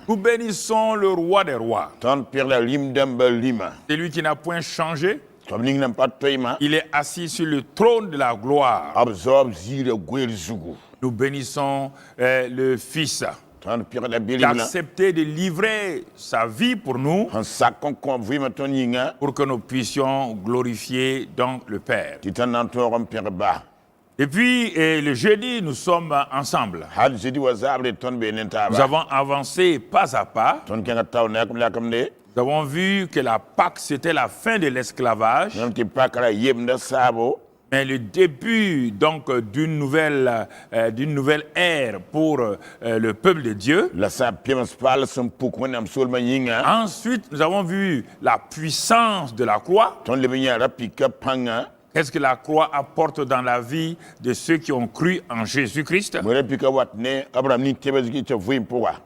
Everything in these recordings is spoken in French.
Nous bénissons le roi des rois. Celui qui n'a point changé. Il est assis sur le trône de la gloire. Nous bénissons le Fils qui a accepté de livrer sa vie pour nous, pour que nous puissions glorifier donc le Père. Et puis, le jeudi, nous sommes ensemble. Nous avons avancé pas à pas. Nous avons vu que la Pâque, c'était la fin de l'esclavage, mais le début donc d'une nouvelle ère pour le peuple de Dieu. Ensuite, nous avons vu la puissance de la croix. Qu'est-ce que la croix apporte dans la vie de ceux qui ont cru en Jésus-Christ?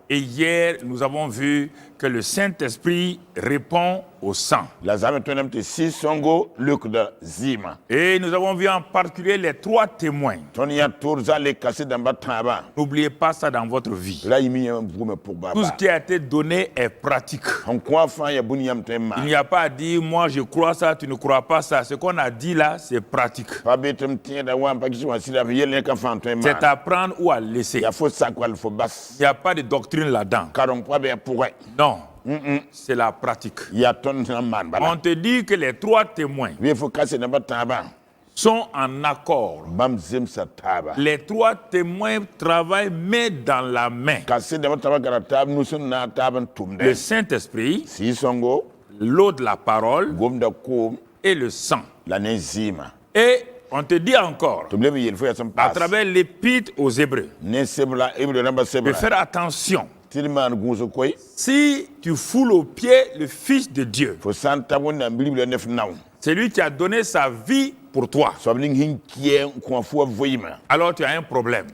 Et hier, nous avons vu que le Saint-Esprit répond au sang. Et nous avons vu en particulier les 3 témoins. N'oubliez pas ça dans votre vie. Tout ce qui a été donné est pratique. Il n'y a pas à dire, moi je crois ça, tu ne crois pas ça. Ce qu'on a dit là, c'est pratique. C'est à prendre ou à laisser. Il n'y a pas de doctrine là-dedans. Non. C'est la pratique. On te dit que les 3 témoins sont en accord. Les 3 témoins travaillent main dans la main. Le Saint-Esprit, l'eau de la parole et le sang. Et on te dit encore, à travers l'épître aux Hébreux, de faire attention. Si tu foules aux pieds le Fils de Dieu, c'est lui qui a donné sa vie pour toi, alors tu as un problème.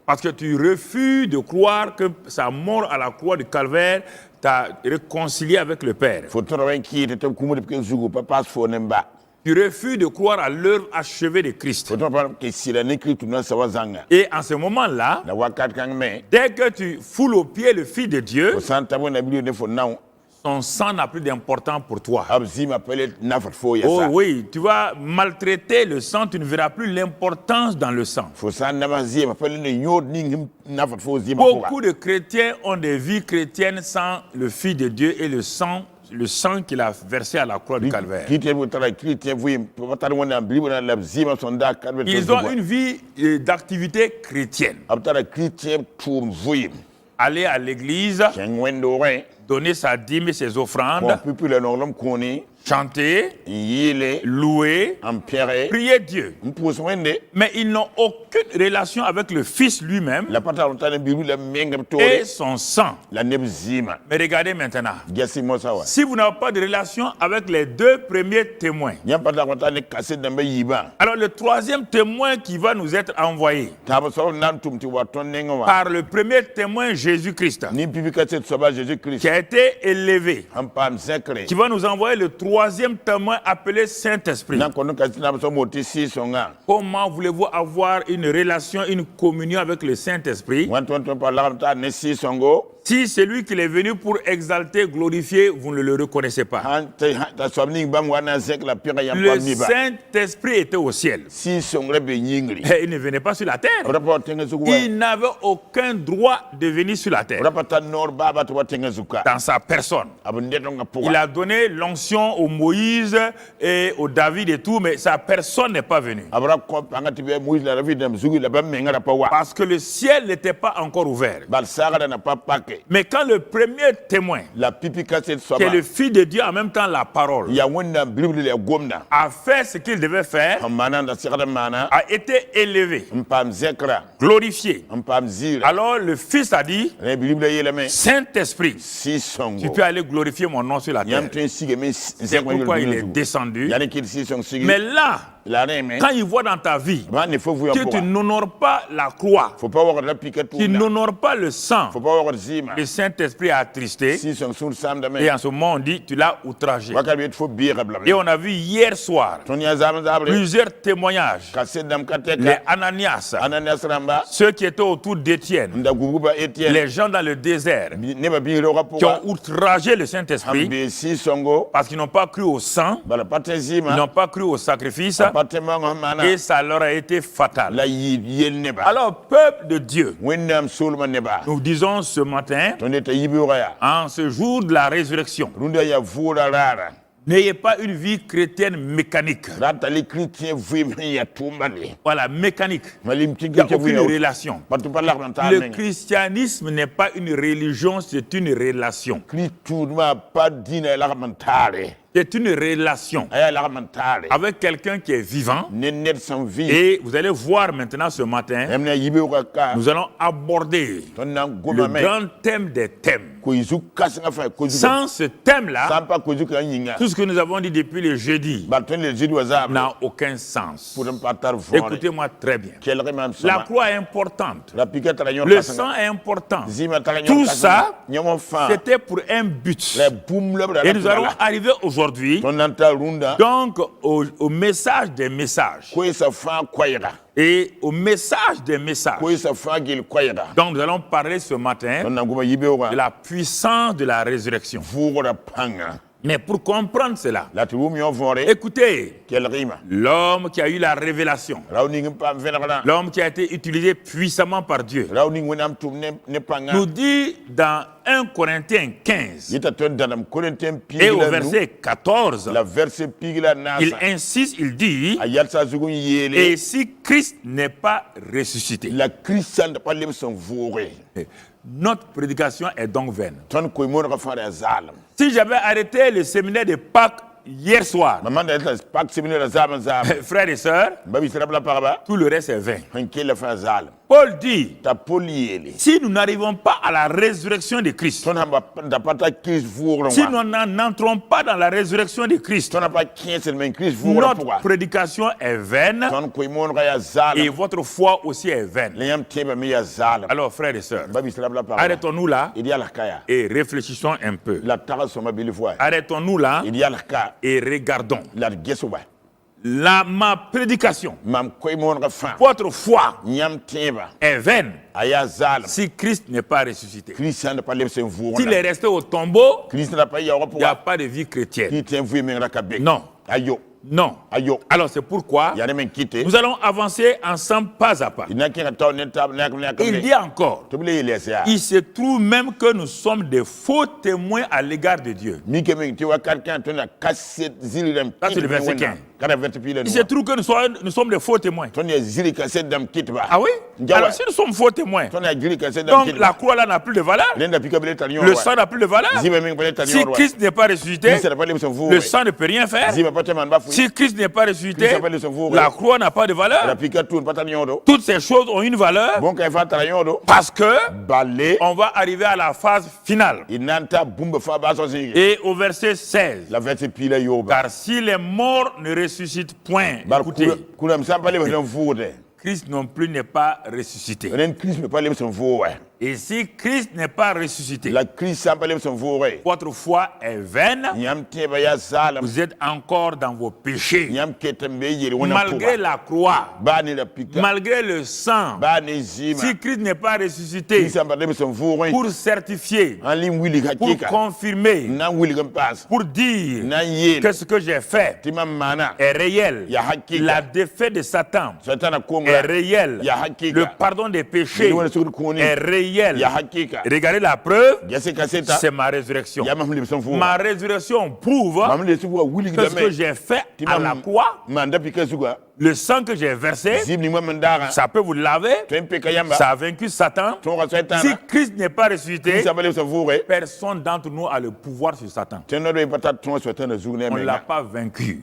Parce que tu refuses de croire que sa mort à la croix du Calvaire t'a réconcilié avec le Père. Tu refuses de croire à l'œuvre achevée de Christ. Et en ce moment-là, dès que tu foules aux pieds le Fils de Dieu, son sang n'a plus d'importance pour toi. Oh oui, tu vas maltraiter le sang, tu ne verras plus l'importance dans le sang. Beaucoup de chrétiens ont des vies chrétiennes sans le Fils de Dieu et le sang qu'il a versé à la croix du Calvaire. Ils ont une vie d'activité chrétienne. Aller à l'église, donner sa dîme et ses offrandes, chanter, louer, prier Dieu. Mais ils n'ont aucune relation avec le Fils lui-même et son sang. Mais regardez maintenant, si vous n'avez pas de relation avec les 2 premiers témoins, alors le 3e témoin qui va nous être envoyé par le premier témoin Jésus-Christ, qui a été élevé, qui va nous envoyer le 3e témoin appelé Saint-Esprit. Comment voulez-vous avoir une relation, une communion avec le Saint-Esprit si c'est lui qui est venu pour exalter, glorifier, vous ne le reconnaissez pas? Le Saint-Esprit était au ciel. Et il ne venait pas sur la terre. Il n'avait aucun droit de venir sur la terre. Dans sa personne. Il a donné l'onction au Moïse et au David et tout, mais sa personne n'est pas venue. Parce que le ciel n'était pas encore ouvert. Mais quand le premier témoin, qui est le Fils de Dieu en même temps la parole, a fait ce qu'il devait faire, a été élevé, glorifié, alors le Fils a dit, Saint-Esprit, tu peux aller glorifier mon nom sur la terre. C'est pourquoi il est descendu. Mais là, quand ils voient dans ta vie que tu n'honores pas la croix, tu n'honores pas le sang, le Saint-Esprit est attristé. Et en ce moment, on dit, tu l'as outragé. Et on a vu hier soir plusieurs témoignages. Les Ananias, ceux qui étaient autour d'Étienne, les gens dans le désert, qui ont outragé le Saint-Esprit parce qu'ils n'ont pas cru au sang, ils n'ont pas cru au sacrifice, et ça leur a été fatal. Alors, peuple de Dieu, nous disons ce matin, en ce jour de la résurrection, n'ayez pas une vie chrétienne mécanique. Voilà, mécanique. Il n'y a aucune relation. Le christianisme n'est pas une religion, c'est une relation. C'est une relation avec quelqu'un qui est vivant. Et vous allez voir maintenant ce matin, nous allons aborder le grand thème des thèmes. Sans ce thème-là, tout ce que nous avons dit depuis le jeudi n'a aucun sens. Écoutez-moi très bien. La croix est importante. Le sang est important. Tout ça, c'était pour un but. Et nous allons arriver aujourd'hui donc au message des messages. Et au message des messages. Donc nous allons parler ce matin de la puissance de la résurrection. Mais pour comprendre cela, écoutez, l'homme qui a eu la révélation, l'homme qui a été utilisé puissamment par Dieu, nous dit dans 1 Corinthiens 15 et au verset 14, il insiste, il dit, et si Christ n'est pas ressuscité, notre prédication est donc vaine. Si j'avais arrêté le séminaire de Pâques hier soir, frères et sœurs, tout le reste est vain. Paul dit, si nous n'arrivons pas à la résurrection de Christ, si nous n'entrons pas dans la résurrection de Christ, notre prédication est vaine et votre foi aussi est vaine. Alors frères et sœurs, arrêtons-nous là et réfléchissons un peu. Arrêtons-nous là et regardons. Ma prédication, votre foi est vaine si Christ n'est pas ressuscité. S'il est resté au tombeau, il n'y a pas de vie chrétienne. Non. Non. Alors c'est pourquoi nous allons avancer ensemble pas à pas. Il dit encore, il se trouve même que nous sommes des faux témoins à l'égard de Dieu. Ça c'est le verset 15. Il se trouve que nous sommes des faux témoins. Ah oui? Alors si nous sommes faux témoins, donc la croix là n'a plus de valeur. Le sang n'a plus de valeur. Si Christ n'est pas ressuscité, le sang ne peut rien faire. Si Christ n'est pas ressuscité, la croix n'a pas de valeur. Toutes ces choses ont une valeur parce que on va arriver à la phase finale. Et au verset 16, car si les morts ne ressuscitent point, écoutez, Christ non plus n'est pas ressuscité. Et si Christ n'est pas ressuscité, votre foi est vaine, vous êtes encore dans vos péchés. Malgré la croix, malgré le sang, si Christ n'est pas ressuscité, pour certifier, pour confirmer, pour dire que ce que j'ai fait est réel, la défaite de Satan est réelle, le pardon des péchés est réel. Regardez la preuve, c'est ma résurrection. Ma résurrection prouve que ce que j'ai fait à la croix, le sang que j'ai versé, ça peut vous laver, ça a vaincu Satan. Si Christ n'est pas ressuscité, personne d'entre nous a le pouvoir sur Satan. On ne l'a pas vaincu.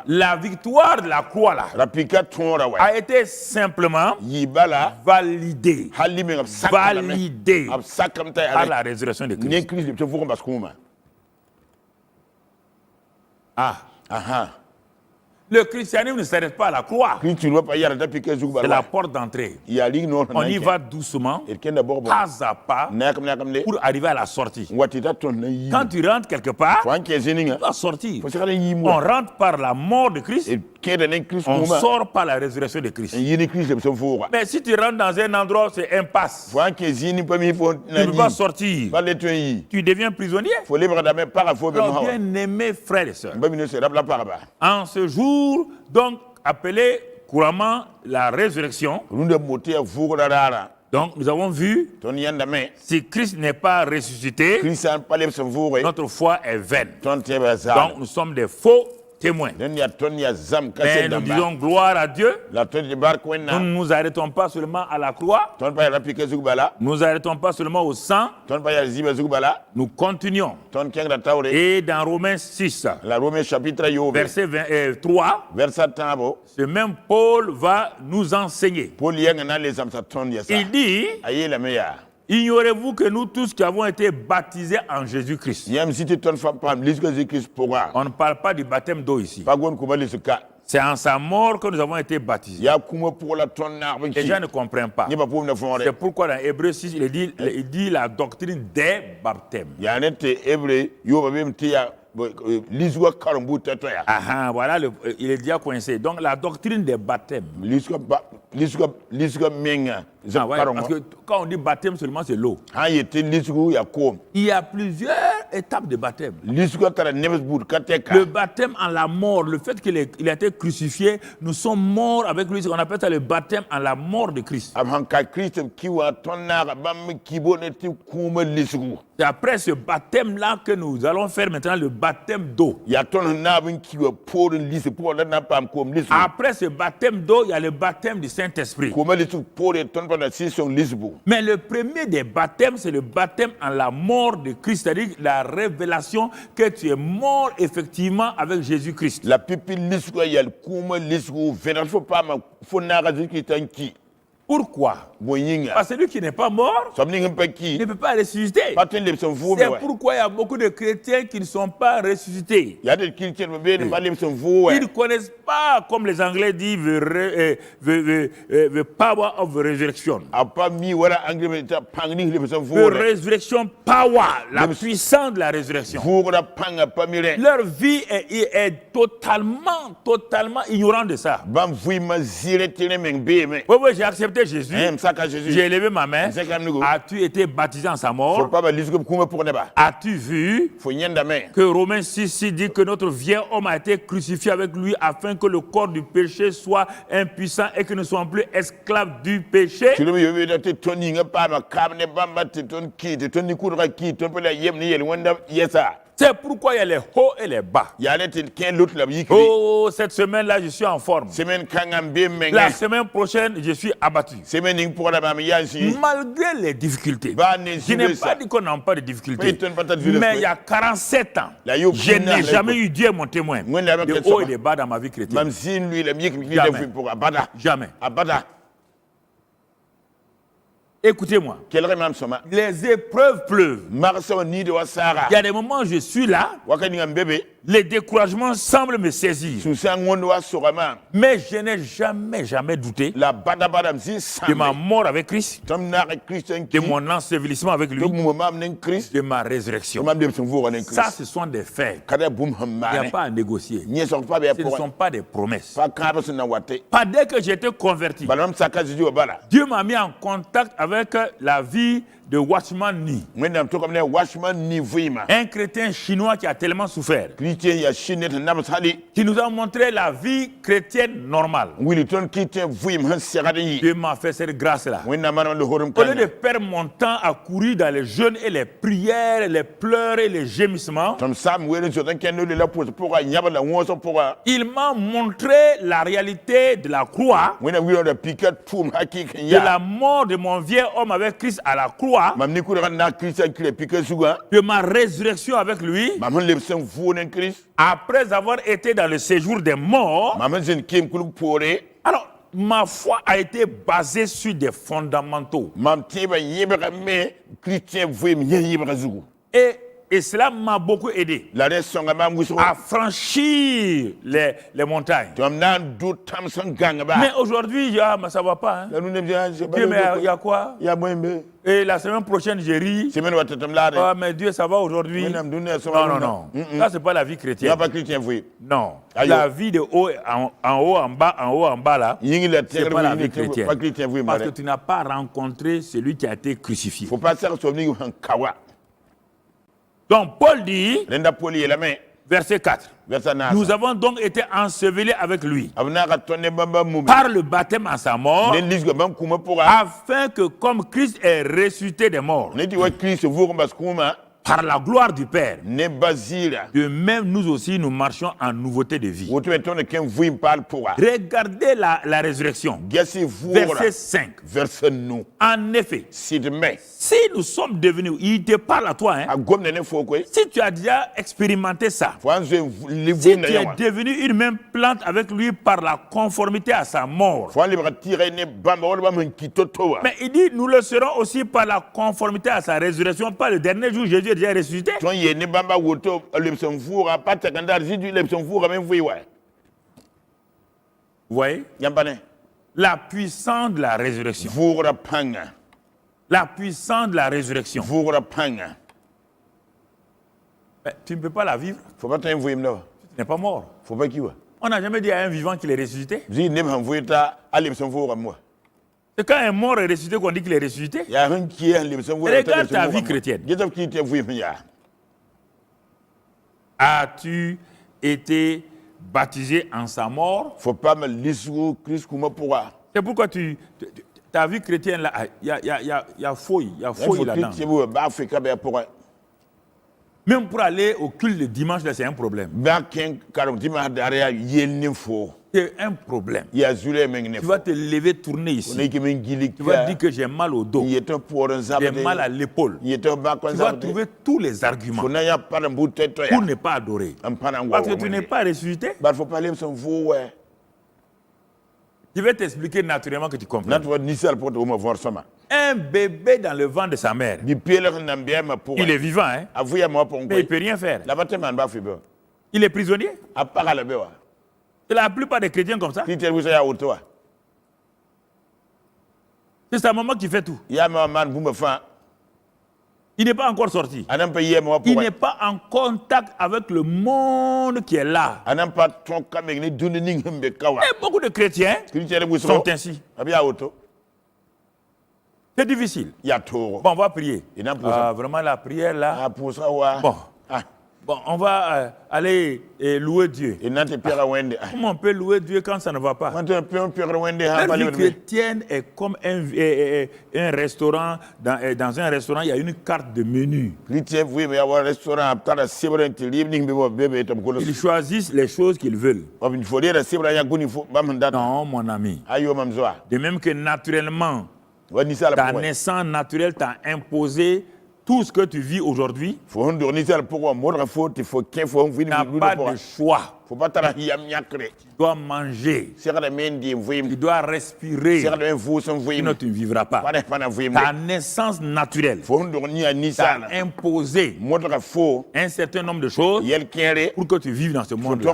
La victoire de la croix là, a été simplement validée par la résurrection de Christ. Le christianisme ne s'arrête pas à la croix. C'est la porte d'entrée. On y va doucement, pas à pas, pour arriver à la sortie. Quand tu rentres quelque part, tu dois sortir. On rentre par la mort de Christ, on sort par la résurrection de Christ. Mais si tu rentres dans un endroit, c'est impasse. Tu ne peux pas sortir. Tu deviens prisonnier. Alors, bien-aimés frères et sœurs, en ce jour, donc appelé couramment la résurrection, donc nous avons vu, si Christ n'est pas ressuscité, notre foi est vaine. Donc nous sommes des faux témoins. Mais nous disons gloire à Dieu. Nous ne nous arrêtons pas seulement à la croix. Nous ne nous arrêtons pas seulement au sang. Nous continuons. Et dans Romains 6, verset 3, ce même Paul va nous enseigner. Il dit, ignorez-vous que nous tous qui avons été baptisés en Jésus-Christ. On ne parle pas du baptême d'eau ici. C'est en sa mort que nous avons été baptisés. Les gens ne comprennent pas. C'est pourquoi dans Hébreux 6, il dit la doctrine des baptêmes. Voilà, il est déjà coincé. Donc la doctrine des baptêmes. Parce que quand on dit baptême seulement, c'est l'eau. Il y a plusieurs étapes de baptême. Le baptême en la mort, le fait qu'il a été crucifié, nous sommes morts avec lui. On appelle ça le baptême en la mort de Christ. C'est après ce baptême-là que nous allons faire maintenant le baptême d'eau. Après ce baptême d'eau, il y a le baptême du Saint-Esprit. Mais le premier des baptêmes, c'est le baptême en la mort de Christ, c'est-à-dire la révélation que tu es mort effectivement avec Jésus-Christ. Pourquoi? Parce que celui qui n'est pas mort ne peut pas ressusciter. C'est pourquoi il y a beaucoup de chrétiens qui ne sont pas ressuscités. Ils ne connaissent pas, comme les Anglais disent, the power of resurrection. The resurrection power, la puissance de la résurrection. Leur vie est totalement ignorante de ça. Oui, j'ai accepté Jésus. J'ai élevé ma main. As-tu été baptisé en sa mort? As-tu vu que Romains 6 dit que notre vieil homme a été crucifié avec lui afin que le corps du péché soit impuissant et que nous ne soyons plus esclaves du péché? C'est pourquoi il y a les hauts et les bas. Oh, cette semaine-là, je suis en forme. La semaine prochaine, je suis abattu. Malgré les difficultés. Je n'ai pas dit qu'on n'a pas de difficultés. Mais il y a 47 ans, je n'ai jamais eu Dieu mon témoin. De hauts et de bas dans ma vie chrétienne. Jamais. Écoutez-moi. Les épreuves pleuvent. Il y a des moments où je suis là. Les découragements semblent me saisir. Mais je n'ai jamais douté de ma mort avec Christ, de mon ensevelissement avec lui, de ma résurrection. Ça, ce sont des faits. Il n'y a pas à négocier. Ce ne sont pas des promesses. Pas dès que j'ai été converti, Dieu m'a mis en contact avec la vie de Watchman Nee. Un chrétien chinois qui a tellement souffert. Qui nous a montré la vie chrétienne normale. Dieu m'a fait cette grâce-là. Au lieu de perdre mon temps à courir dans les jeûnes et les prières, les pleurs et les gémissements, il m'a montré la réalité de la croix, de la mort de mon vieil homme avec Christ à la croix, de ma résurrection avec lui, après avoir été dans le séjour des morts. Alors, ma foi a été basée sur des fondamentaux. Et Et cela m'a beaucoup aidé à franchir les montagnes. Mais aujourd'hui, ça ne va pas. Hein. Dieu, mais il y a quoi? Et la semaine prochaine, j'ai ri. Ah, mais Dieu, ça va aujourd'hui. Non, non, non. Ça, ce n'est pas la vie chrétienne. Non. La vie de haut en haut, en bas, là, ce n'est pas la vie chrétienne. Parce que tu n'as pas rencontré celui qui a été crucifié. Donc, Paul dit, verset 4, nous avons donc été ensevelis avec lui par le baptême à sa mort, afin que comme Christ est ressuscité des morts, par la gloire du Père, de même nous aussi nous marchons en nouveauté de vie. Regardez la résurrection. Verset 5. En effet, si nous sommes devenus, il te parle à toi, hein? Si tu as déjà expérimenté ça, si tu es devenu une même plante avec lui par la conformité à sa mort, mais il dit nous le serons aussi par la conformité à sa résurrection, par le dernier jour Jésus est déjà ressuscité. Vous voyez? La puissance de la résurrection. La puissance de la résurrection. Mais tu ne peux pas la vivre. Tu n'es pas mort. On n'a jamais dit à un vivant qu'il est ressuscité. C'est quand un mort est ressuscité qu'on dit qu'il est ressuscité. Regarde ta vie chrétienne. As-tu été baptisé en sa mort? C'est pourquoi ta vie chrétienne là, il y a fouille là-dedans. Même pour aller au culte le dimanche, c'est un problème. C'est un problème. Tu vas te lever, tourner ici. Tu vas dire que j'ai mal au dos. J'ai mal à l'épaule. Tu vas trouver tous les arguments pour ne pas adorer. Parce que tu n'es pas ressuscité. Je vais t'expliquer naturellement que tu comprends. Un bébé dans le ventre de sa mère, il est vivant, hein? Mais il ne peut rien faire. Il est prisonnier. C'est la plupart des chrétiens comme ça. C'est sa maman qui fait tout. Il n'est pas encore sorti. Il n'est pas en contact avec le monde qui est là. Et beaucoup de chrétiens sont ainsi. C'est difficile. Bon, on va prier. Vraiment la prière là. Bon, on va aller louer Dieu. Comment on peut louer Dieu quand ça ne va pas? La vie chrétienne est comme un restaurant. Dans un restaurant, il y a une carte de menu. Ils choisissent les choses qu'ils veulent. Non, mon ami. De même que naturellement, ta naissance naturelle t'a imposé tout ce que tu vis aujourd'hui. Tu n'as pas de choix. Tu dois manger. Tu dois respirer. Sinon tu ne vivras pas. Ta naissance naturelle t'a imposé un certain nombre de choses pour que tu vives dans ce monde-là.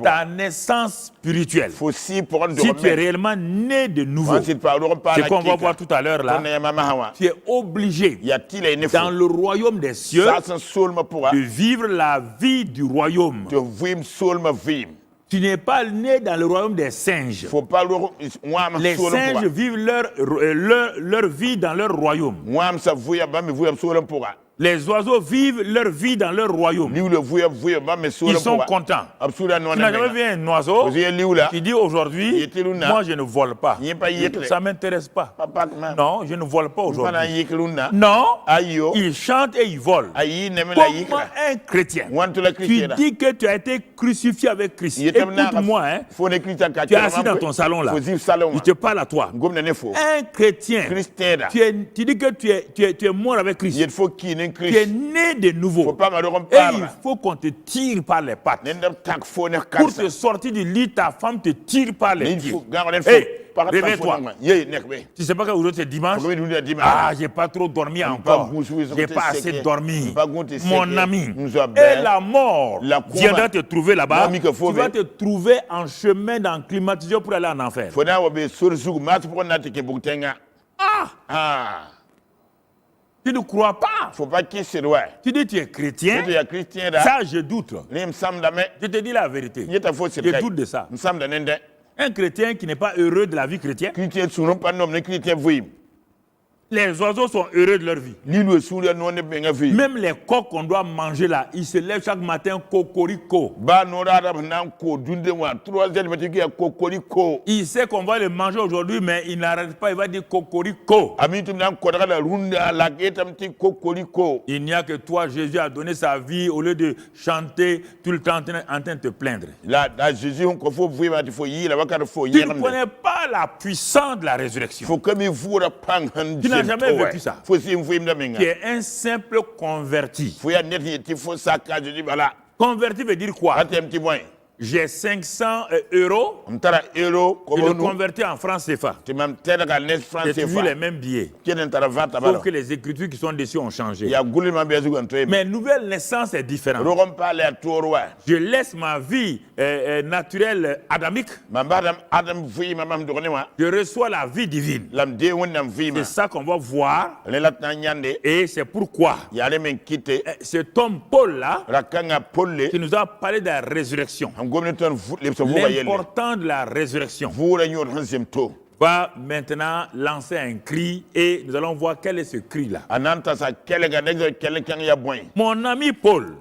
Ta naissance spirituelle, si tu es réellement né de nouveau, c'est qu'on va voir tout à l'heure là, tu es obligé dans le royaume des cieux de vivre la vie du royaume. Tu n'es pas né dans le royaume des singes. Les singes vivent leur vie dans leur royaume. Les oiseaux vivent leur vie dans leur royaume. Ils sont contents. Tu n'as jamais vu un oiseau qui dit aujourd'hui, moi je ne vole pas. Ça ne m'intéresse pas. Non, je ne vole pas aujourd'hui. Non, il chante et il vole. Comment un chrétien, tu dis que tu as été crucifié avec Christ. Écoute-moi, hein, tu es assis dans ton salon là. Je te parle à toi. Un chrétien, tu dis que tu es mort avec Christ. Tu es né de nouveau. Et il faut qu'on te tire par les pattes. Pour te sortir du lit, ta femme te tire par les pieds. réveille-toi. Tu sais pas qu'aujourd'hui c'est dimanche? Ah, j'ai pas trop dormi encore. J'ai pas assez dormi. Mon ami, et la mort viendra te trouver là-bas. Tu vas te trouver en chemin dans climatiseur pour aller en enfer. Ah! Tu ne crois pas. Tu dis tu es chrétien. Ça, je doute. Je te dis la vérité. Je doute de ça. Un chrétien qui n'est pas heureux de la vie chrétienne. Les oiseaux sont heureux de leur vie. Même les coqs qu'on doit manger là, ils se lèvent chaque matin cocorico. Il sait qu'on va le manger aujourd'hui, mais il n'arrête pas, il va dire cocorico. Il n'y a que toi, Jésus a donné sa vie au lieu de chanter tout le temps en train de te plaindre. Tu ne connais pas la puissance de la résurrection. Tu n'as jamais vécu ça. Tu es un simple converti. Converti veut dire quoi? J'ai 500 euros. Je le convertis en francs CFA. J'ai toujours les mêmes billets. Sauf que les écritures qui sont dessus ont changé. Mais nouvelle naissance est différente. Je laisse ma vie naturelle adamique. Je reçois la vie divine. C'est ça qu'on va voir. Et c'est pourquoi cet homme Paul là, qui nous a parlé de la résurrection. L'important de la résurrection va maintenant lancer un cri et nous allons voir quel est ce cri-là. Mon ami Paul,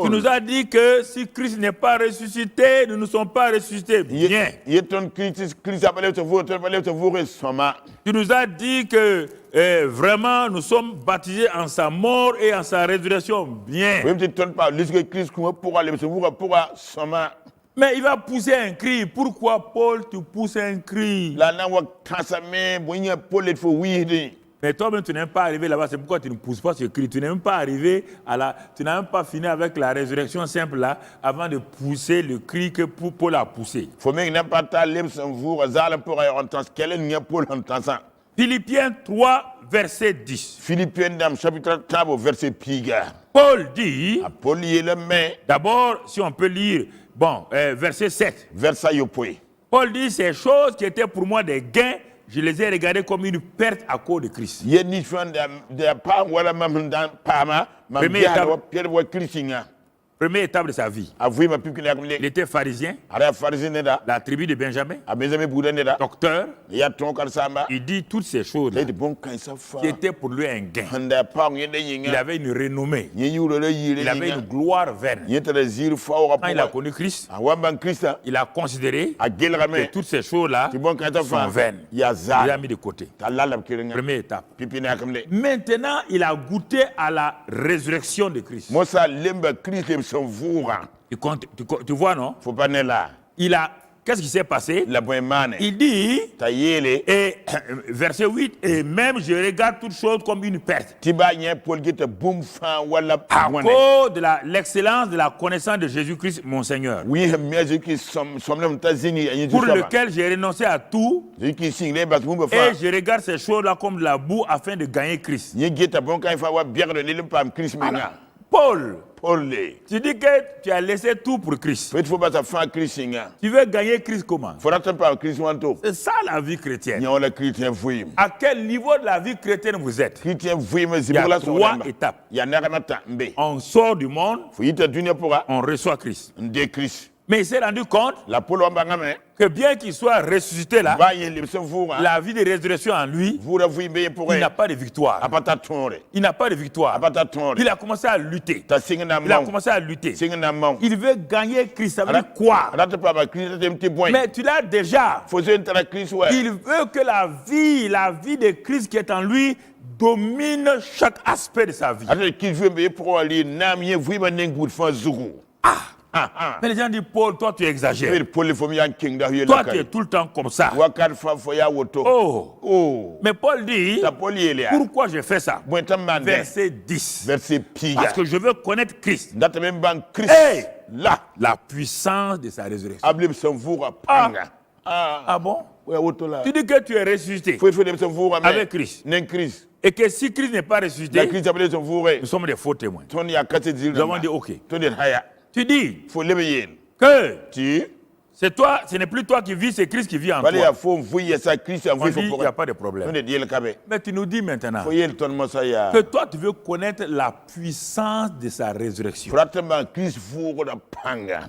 tu nous as dit que si Christ n'est pas ressuscité, nous ne sommes pas ressuscités. Bien. Tu nous as dit que vraiment nous sommes baptisés en sa mort et en sa résurrection. Bien. Mais il va pousser un cri. Pourquoi, Paul, tu pousses un cri? Mais toi-même, tu n'es même pas arrivé là-bas. C'est pourquoi tu ne pousses pas ce cri. Tu n'es même pas arrivé tu n'as même pas fini avec la résurrection simple là, avant de pousser le cri que Paul a poussé. Philippiens 3, verset 10. Philippiens chapitre 3, verset 10. Paul dit, d'abord, si on peut lire, verset 7. Paul dit, ces choses qui étaient pour moi des gains, je les ai regardées comme une perte à cause de Christ. Première étape de sa vie. Il était pharisien, la tribu de Benjamin, docteur. Il dit toutes ces choses qui étaient pour lui un gain. Il avait une renommée. Il avait une gloire vaine. Quand il a connu Christ, il a considéré que toutes ces choses-là sont vaines. Il a mis de côté. Première étape. Maintenant, il a goûté à la résurrection de Christ. Tu vois, non? Qu'est-ce qui s'est passé? Il dit, et verset 8, et même je regarde toutes choses comme une perte. À cause de l'excellence de la connaissance de Jésus-Christ, mon Seigneur. Pour lequel j'ai renoncé à tout. Et je regarde ces choses-là comme de la boue afin de gagner Christ. Paul, tu dis que tu as laissé tout pour Christ. Tu veux gagner Christ comment? C'est ça la vie chrétienne. À quel niveau de la vie chrétienne vous êtes? Il y a 3 étapes. On sort du monde, on reçoit Christ. Mais il s'est rendu compte que bien qu'il soit ressuscité là, la vie de résurrection en lui, il n'a pas de victoire. Il n'a pas de victoire. Il a commencé à lutter. Il veut gagner Christ. Ça veut dire quoi? Mais tu l'as déjà. Il veut que la vie de Christ qui est en lui domine chaque aspect de sa vie. Mais les gens disent, Paul, toi tu exagères. Toi tu es tout le temps comme ça. Mais Paul dit, pourquoi je fais ça? Verset 10. Parce que je veux connaître Christ. Et la puissance de sa résurrection. Ah bon? Ouais, Tu dis que tu es ressuscité avec Christ. Et que si Christ n'est pas ressuscité, nous sommes des faux témoins. Nous avons dit OK. Tu dis que c'est toi, ce n'est plus toi qui vis, c'est Christ qui vit en toi. On dit, il n'y a pas de problème. Mais tu nous dis maintenant que toi, tu veux connaître la puissance de sa résurrection.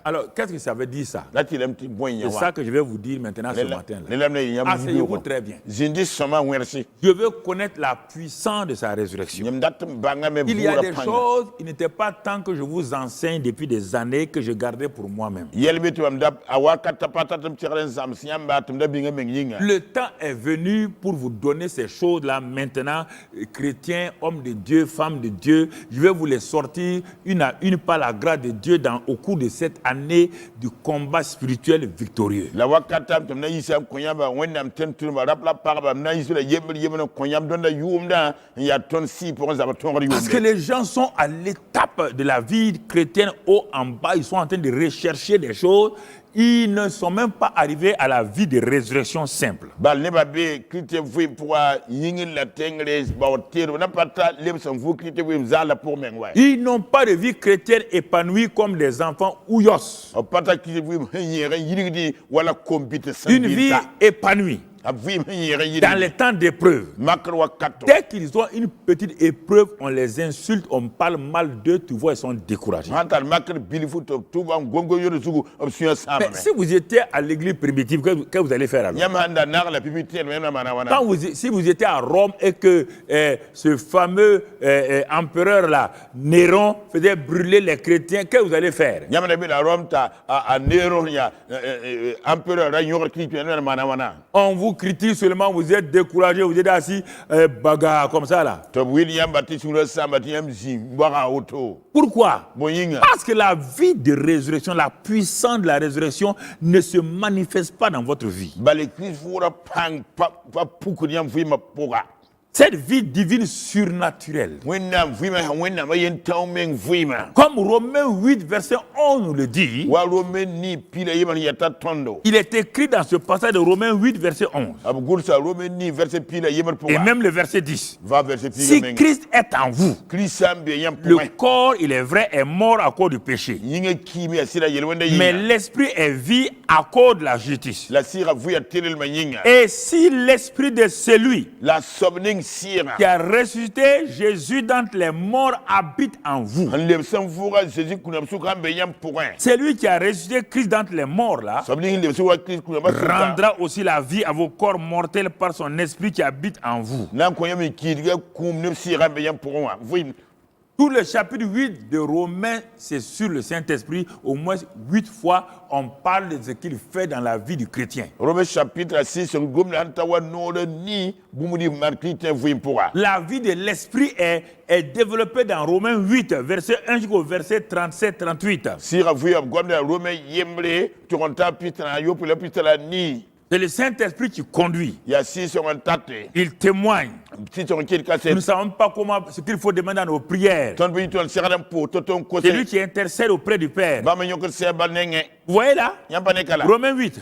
Alors, qu'est-ce que ça veut dire ça? C'est ça que je vais vous dire maintenant ce matin-là. Asseyez-vous très bien. Je veux connaître la puissance de sa résurrection. Il y a des choses, il n'était pas temps que je vous enseigne depuis des années que je gardais pour moi-même. Le temps est venu pour vous donner ces choses-là maintenant, chrétiens, hommes de Dieu, femmes de Dieu. Je vais vous les sortir une à une par la grâce de Dieu au cours de cette année du combat spirituel victorieux. Parce que les gens sont à l'étape de la vie chrétienne haut en bas, ils sont en train de rechercher des choses. Ils ne sont même pas arrivés à la vie de résurrection simple. Ils n'ont pas de vie chrétienne épanouie comme des enfants ouyos. Une vie épanouie. Dans les temps d'épreuve, dès qu'ils ont une petite épreuve, on les insulte, on parle mal d'eux, tu vois, ils sont découragés. Mais si vous étiez à l'église primitive, que vous allez faire alors? Si vous étiez à Rome et que ce fameux empereur-là, Néron, faisait brûler les chrétiens, que vous allez faire? On vous critique seulement, vous êtes découragé, vous êtes assis, bagarre comme ça là. Pourquoi? Parce que la vie de résurrection, la puissance de la résurrection ne se manifeste pas dans votre vie. Cette vie divine surnaturelle. Comme Romains 8, verset 11 nous le dit, il est écrit dans ce passage de Romains 8, verset 11. Et même le verset 10. Si Christ est en vous, le corps, il est vrai, est mort à cause du péché. Mais l'esprit est vie à cause de la justice. Et si l'esprit de celui qui a ressuscité Jésus d'entre les morts habite en vous. Celui qui a ressuscité Christ d'entre les morts là rendra aussi la vie à vos corps mortels par son esprit qui habite en vous. Tout le chapitre 8 de Romains, c'est sur le Saint-Esprit. Au moins 8 fois, on parle de ce qu'il fait dans la vie du chrétien. Romains chapitre 6, la vie de l'Esprit est développée dans Romains 8, verset 1 jusqu'au verset 37-38. C'est le Saint-Esprit qui conduit. Il témoigne. Nous ne savons pas ce qu'il faut demander dans nos prières. C'est lui qui intercède auprès du Père. Vous voyez là? Romains 8.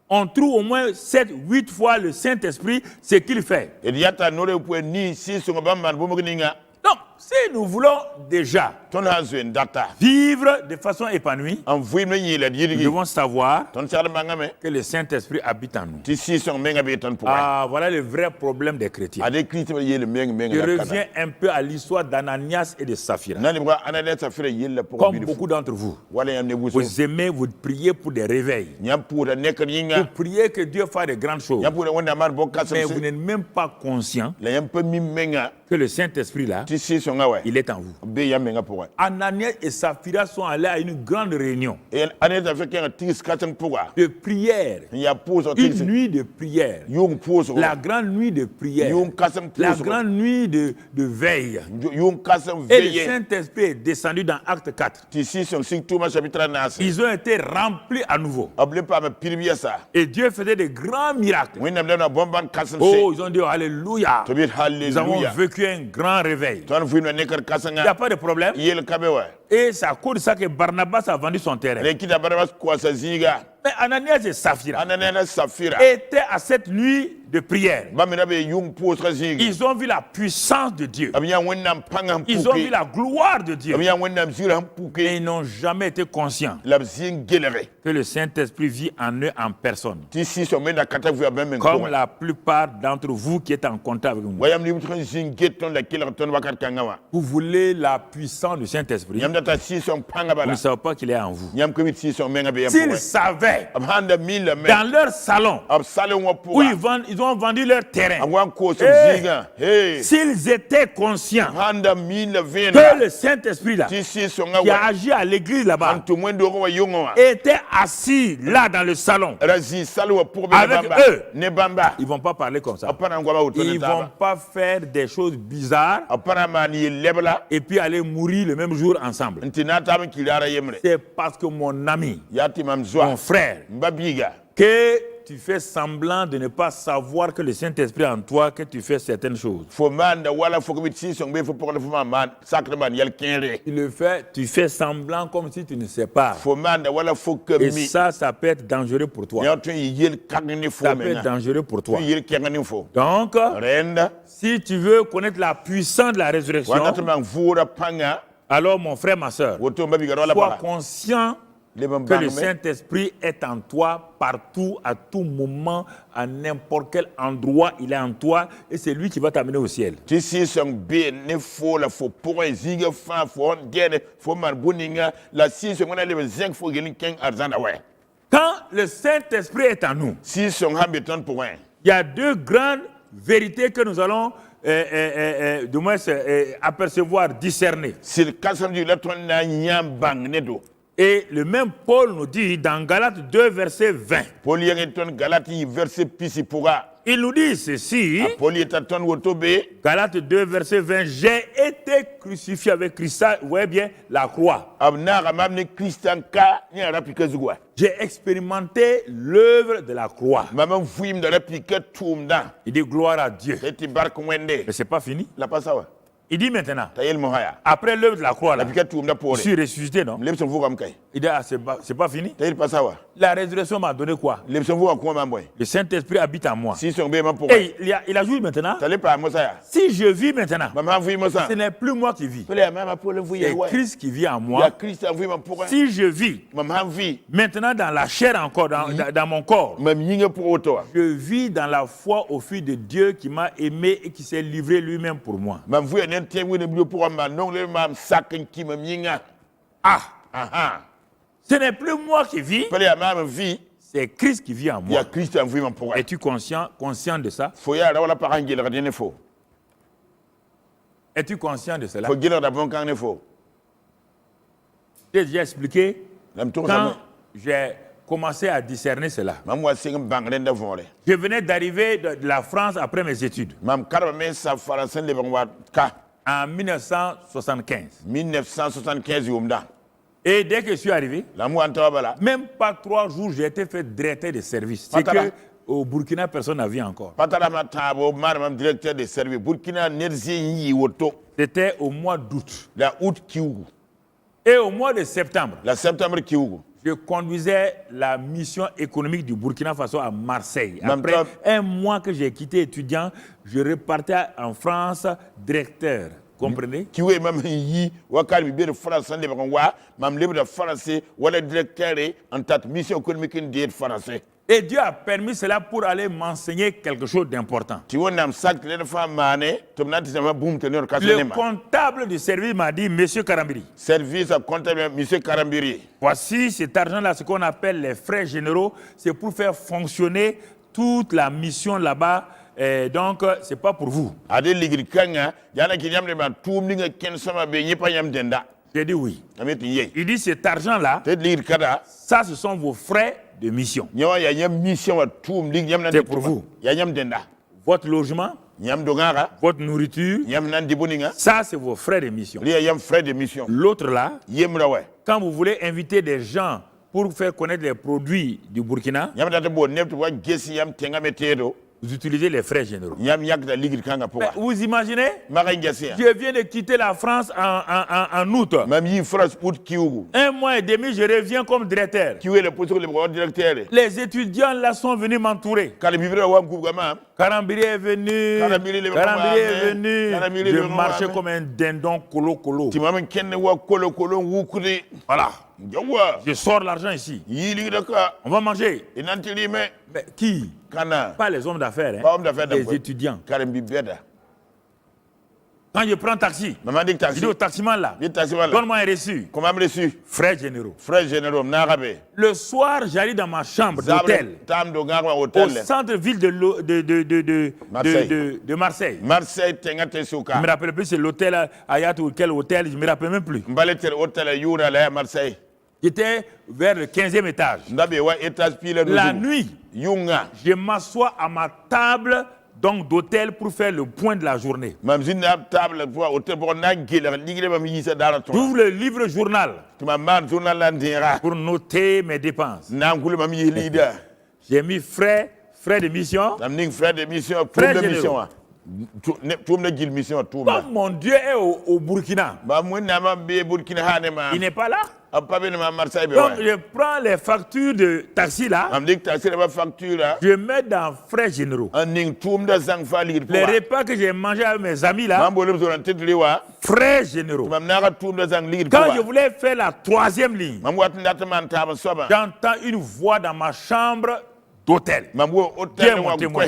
On trouve au moins 7-8 fois le Saint-Esprit, ce qu'il fait. Donc, si nous voulons déjà vivre de façon épanouie, nous devons savoir que le Saint-Esprit habite en nous. Ah, voilà le vrai problème des chrétiens. Je reviens un peu à l'histoire d'Ananias et de Saphira. Comme beaucoup d'entre vous, vous aimez, vous priez pour des réveils. Vous priez que Dieu fasse de grandes choses. Mais vous n'êtes même pas conscient que le Saint-Esprit là, il est en vous. Ananias et Saphira sont allés à une grande réunion de prière, une nuit de prière, la grande nuit de prière, la grande nuit de veille. Et le Saint-Esprit est descendu dans Acte 4. Ils ont été remplis à nouveau. Et Dieu faisait de grands miracles. Oh, ils ont dit Alléluia. Nous avons vécu un grand réveil. Il n'y a pas de problème. Et c'est à cause de ça que Barnabas a vendu son terrain. Mais Ananias et Saphira étaient à cette nuit de prière. Ils ont vu la puissance de Dieu. Ils ont vu la gloire de Dieu. Et ils n'ont jamais été conscients que le Saint-Esprit vit en eux en personne. Comme la plupart d'entre vous qui êtes en contact avec nous. Vous voulez la puissance du Saint-Esprit. Vous ne savez pas qu'il est en vous. S'ils savaient dans leur salon où ils ont vendu leur terrain, s'ils étaient conscients que le Saint-Esprit là, qui a agi à l'église là-bas, était assis là dans le salon avec eux, ils ne vont pas parler comme ça. Ils ne vont pas faire des choses bizarres et puis aller mourir le même jour ensemble. C'est parce que mon ami, mon frère, que tu fais semblant de ne pas savoir que le Saint-Esprit est en toi, que tu fais certaines choses. Tu fais semblant comme si tu ne sais pas. Et ça peut être dangereux pour toi. Ça peut être dangereux pour toi. Donc, si tu veux connaître la puissance de la résurrection, alors mon frère, ma soeur, sois conscient que le Saint-Esprit est en toi partout, à tout moment, à n'importe quel endroit, il est en toi et c'est lui qui va t'amener au ciel. Quand le Saint-Esprit est en nous, il y a deux grandes vérités que nous allons du moins apercevoir, discerner. Et le même Paul nous dit dans Galates 2, verset 20. Il nous dit ceci, Galates 2, verset 20, j'ai été crucifié avec Christ, vous voyez bien, la croix. J'ai expérimenté l'œuvre de la croix. Il dit gloire à Dieu. Mais ce n'est pas fini. Il dit maintenant, après l'œuvre de la croix, là, je suis ressuscité, non? Il dit, ah, c'est pas fini. La résurrection m'a donné quoi? Le Saint-Esprit habite en moi. Et il ajoute maintenant, si je vis maintenant, ce n'est plus moi qui vis. C'est Christ qui vit en moi. Si je vis maintenant dans la chair encore, dans mon corps, je vis dans la foi au Fils de Dieu qui m'a aimé et qui s'est livré lui-même pour moi. Ce n'est plus moi qui vis, c'est Christ qui vit en moi. Es-tu conscient de ça? Es-tu conscient de cela? J'ai déjà expliqué quand j'ai commencé à discerner cela. Je venais d'arriver de la France après mes études. En 1975. Et dès que je suis arrivé, même pas 3 jours, j'ai été fait directeur de service. C'est que au Burkina, personne n'a vu encore. C'était au mois d'août. Et au mois de septembre, je conduisais la mission économique du Burkina Faso à Marseille. Après un mois que j'ai quitté étudiant, je repartais en France directeur. Comprenez? Et Dieu a permis cela pour aller m'enseigner quelque chose d'important. Le comptable du service m'a dit, Monsieur Karambiri, voici cet argent-là, ce qu'on appelle les frais généraux, c'est pour faire fonctionner toute la mission là-bas. Donc, ce n'est pas pour vous. J'ai dit oui. Il dit cet argent-là, ça ce sont vos frais de mission. C'est pour vous. Votre logement, votre nourriture, ça c'est vos frais de mission. L'autre là, quand vous voulez inviter des gens pour faire connaître les produits du Burkina, Vous utilisez les frais généraux. Mais vous imaginez? Je viens de quitter la France en août. Un mois et demi, je reviens comme directeur. Les étudiants là sont venus m'entourer. Karambiri est venu. Je marchais comme un dindon colo. Voilà. Je sors l'argent ici. On va manger. Mais qui? Pas les hommes d'affaires, hein? Les étudiants. Quand je prends taxi, je dis au taximan là, donne-moi un reçu. Frais généraux. Le soir, j'arrive dans ma chambre d'hôtel, au centre-ville de Marseille. Je ne me rappelle plus, c'est l'hôtel Hayat ou quel hôtel, je ne me rappelle même plus. J'étais vers le 15e étage. La nuit, je m'assois à ma table d'hôtel pour faire le point de la journée. J'ouvre le livre journal pour noter mes dépenses. J'ai mis frais de mission. Comme mon Dieu est au Burkina, il n'est pas là. Donc je prends les factures de taxi là, je mets dans frais généraux. Les repas que j'ai mangés avec mes amis là, frais généraux. Quand je voulais faire la troisième ligne, j'entends une voix dans ma chambre d'hôtel. Qui est mon témoin.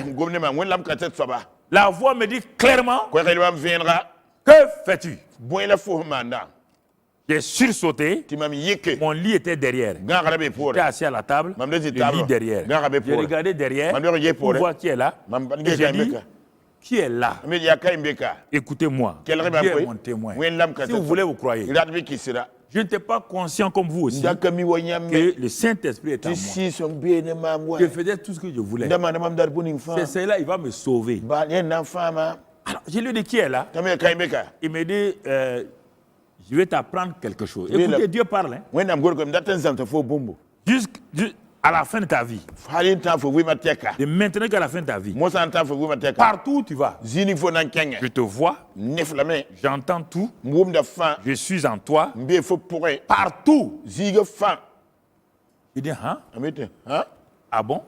La voix me dit clairement, que fais-tu? J'ai sursauté, mon lit était derrière. J'étais assis à la table, le lit derrière. J'ai regardé derrière pour voir qui est là. Et j'ai dit, qui est là? Écoutez-moi, Dieu est mon témoin. Si vous voulez, vous croyez. Je n'étais pas conscient comme vous aussi que le Saint-Esprit est en moi. Je faisais tout ce que je voulais. C'est cela, il va me sauver. Alors, je lui ai dit, qui est là? Il me dit, je vais t'apprendre quelque chose. Écoutez, Dieu parle. Jusqu'à la fin de ta vie. De maintenant qu'à la fin de ta vie. Partout où tu vas. Je te vois. J'entends tout. Je suis en toi. Partout. Il dit, hein? Ah bon?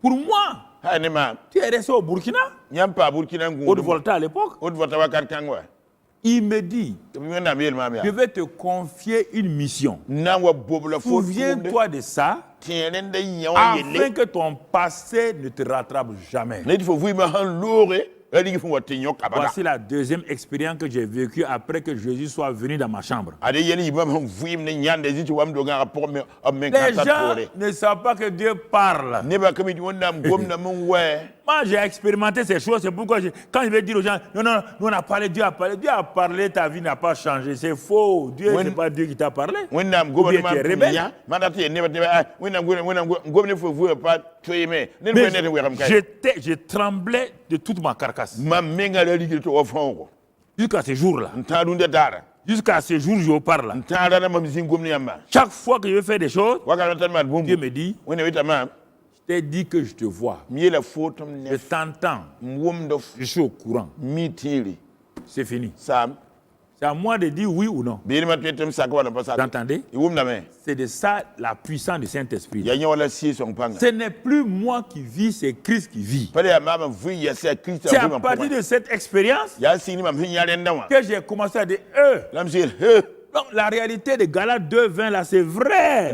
Pour moi, tu es resté au Burkina? Haute-Volta à l'époque? Il me dit, je vais te confier une mission. Souviens-toi de ça, afin que ton passé ne te rattrape jamais. Voici la deuxième expérience que j'ai vécue après que Jésus soit venu dans ma chambre. Les gens ne savent pas que Dieu parle. Moi, j'ai expérimenté ces choses. C'est pourquoi, quand je vais dire aux gens, non, nous on a parlé, Dieu a parlé. Dieu a parlé, ta vie n'a pas changé. C'est faux. Dieu, ce n'est pas Dieu qui t'a parlé. Ou bien tu es rebelle. Je tremblais de toute ma carcasse. Jusqu'à ce jour-là. Jusqu'à ce jour où je vous parle. Chaque fois que je veux faire des choses, Dieu me dit, je t'ai dit que je te vois. Je t'entends. Je suis au courant. C'est fini. C'est à moi de dire oui ou non. Vous entendez? C'est de ça la puissance du Saint-Esprit. Ce n'est plus moi qui vis, c'est Christ qui vit. C'est à partir de cette expérience que j'ai commencé à dire donc, la réalité de Galates 2:20 là, c'est vrai.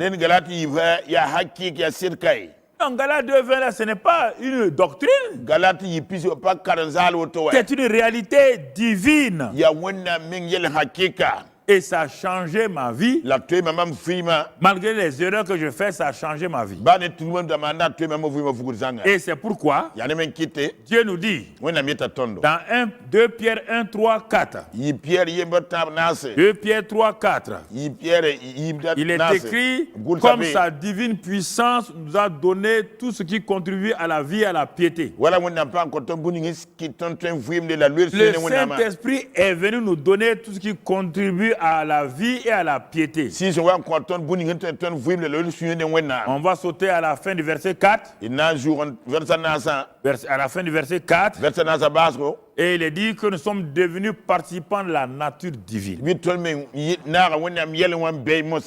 Donc, Galates 2:20 là, ce n'est pas une doctrine. C'est une réalité divine. Et ça a changé ma vie. Malgré les erreurs que je fais, ça a changé ma vie. Et c'est pourquoi Dieu nous dit dans 2 Pierre 1, 3, 4. 2 Pierre 3, 4. Il est écrit, comme sa divine puissance nous a donné tout ce qui contribue à la vie et à la piété. Le Saint-Esprit est venu nous donner tout ce qui contribue à la vie et à la piété. On va sauter à la fin du verset 4. À la fin du verset 4. Et il est dit que nous sommes devenus participants de la nature divine.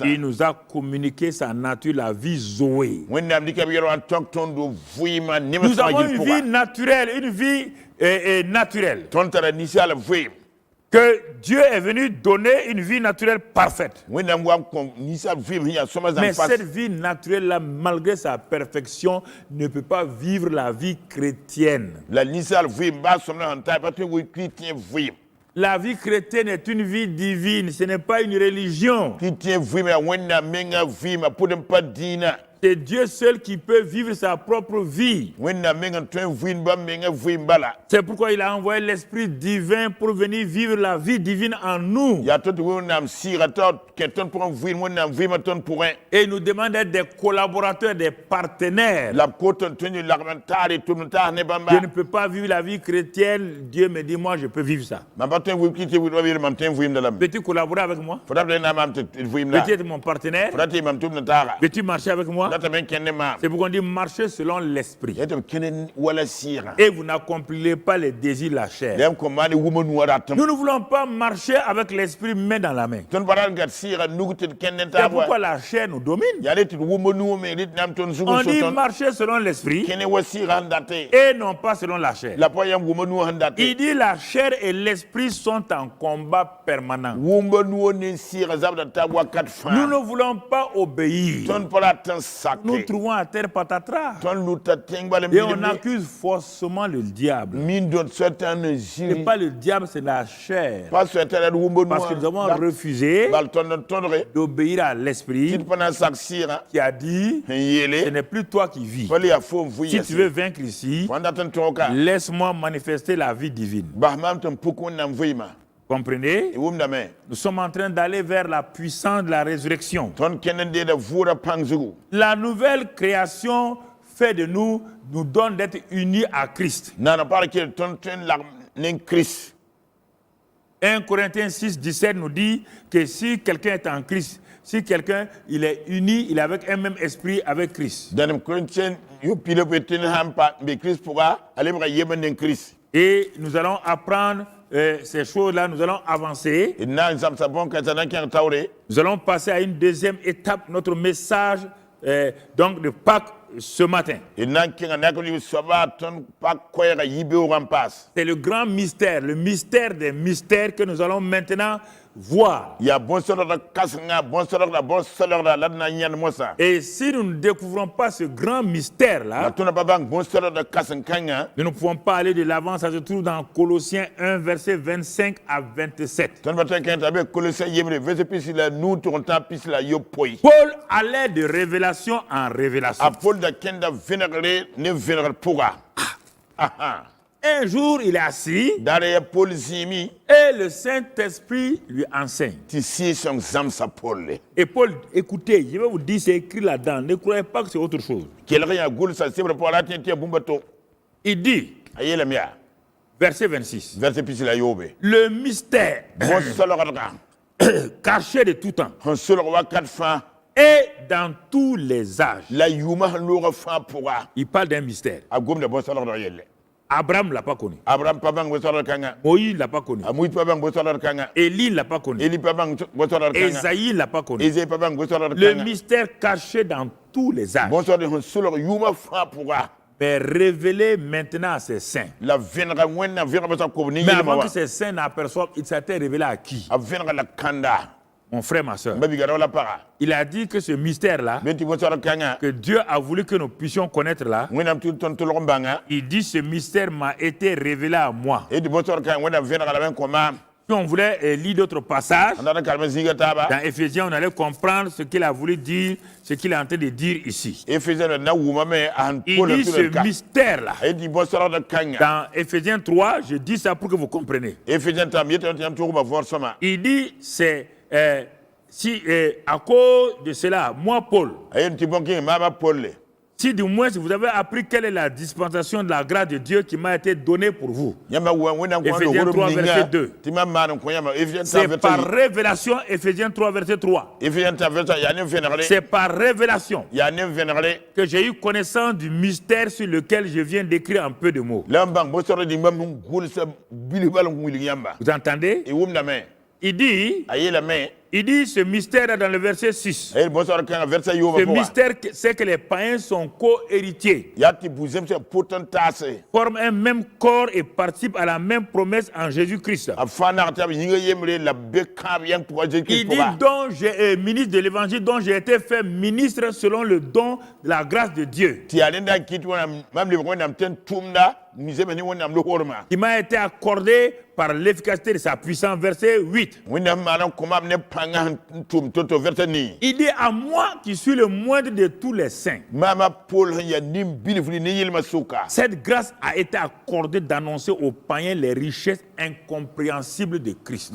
Il nous a communiqué sa nature, la vie Zoé. Nous avons une vie naturelle, une vie naturelle. Que Dieu est venu donner une vie naturelle parfaite. Mais cette vie naturelle-là, malgré sa perfection, ne peut pas vivre la vie chrétienne. La vie chrétienne est une vie divine, ce n'est pas une religion. C'est Dieu seul qui peut vivre sa propre vie. C'est pourquoi il a envoyé l'Esprit divin pour venir vivre la vie divine en nous. Et il nous demande d'être des collaborateurs, des partenaires. Je ne peux pas vivre la vie chrétienne. Dieu me dit, moi, je peux vivre ça. Veux-tu collaborer avec moi? Veux-tu être mon partenaire? Veux-tu marcher avec moi? C'est pourquoi on dit marcher selon l'esprit. Et vous n'accomplirez pas les désirs de la chair. Nous ne voulons pas marcher avec l'esprit main dans la main. C'est pourquoi la chair nous domine. On dit marcher selon l'esprit et non pas selon la chair. Il dit la chair et l'esprit sont en combat permanent. Nous ne voulons pas obéir. Nous trouvons à terre patatras. Et on accuse faussement le diable. Ce n'est pas le diable, c'est la chair. Parce que nous avons refusé d'obéir à l'esprit qui a dit, ce n'est plus toi qui vis. Si tu veux vaincre ici, laisse-moi manifester la vie divine. Comprenez? Nous sommes en train d'aller vers la puissance de la résurrection. La nouvelle création fait de nous donne d'être unis à Christ. 1 Corinthiens 6, 17 nous dit que si quelqu'un est en Christ, si quelqu'un il est uni, il est avec un même esprit avec Christ. Et nous allons apprendre ces choses-là, nous allons avancer. Nous allons passer à une deuxième étape, notre message donc de Pâques ce matin. C'est le grand mystère, le mystère des mystères que nous allons maintenant voir. Et si nous ne découvrons pas ce grand mystère-là, nous ne pouvons pas aller de l'avant. Ça se trouve dans Colossiens 1, verset 25 à 27. Paul allait de révélation en révélation. Un jour, il est assis et le Saint-Esprit lui enseigne. Et Paul, écoutez, je vais vous dire, c'est écrit là-dedans. Ne croyez pas que c'est autre chose. Il dit, verset 26, le mystère caché de tout temps et dans tous les âges. Il parle d'un mystère. Abraham ne l'a pas connu. Moïse ne l'a pas connu. Élie ne l'a pas connu. Esaïe ne l'a pas connu. Le mystère caché dans tous les âges. Mais révélé maintenant à ses saints. Mais avant que ces saints n'aperçoivent, il s'était révélé à qui? Mon frère, ma soeur. Il a dit que ce mystère-là, que Dieu a voulu que nous puissions connaître là, il dit ce mystère m'a été révélé à moi. Si on voulait lire d'autres passages, dans Éphésiens, on allait comprendre ce qu'il a voulu dire, ce qu'il est en train de dire ici. Il dit ce mystère-là. Dans Éphésiens 3, je dis ça pour que vous compreniez. Il dit c'est... si à cause de cela, moi Paul, Si du moins vous avez appris quelle est la dispensation de la grâce de Dieu qui m'a été donnée pour vous. Éphésiens 3, verset 2. C'est par révélation, Éphésiens 3, verset 3. C'est par révélation que j'ai eu connaissance du mystère sur lequel je viens d'écrire un peu de mots. Vous entendez? Il dit ce mystère dans le verset 6. Ce mystère, c'est que les païens sont co-héritiers, forment un même corps et participent à la même promesse en Jésus-Christ. Il dit ministre de l'évangile dont j'ai été fait ministre selon le don de la grâce de Dieu, qui m'a été accordé par l'efficacité de sa puissance. Verset 8. Il dit à moi qui suis le moindre de tous les saints. Cette grâce a été accordée d'annoncer aux païens les richesses incompréhensibles de Christ.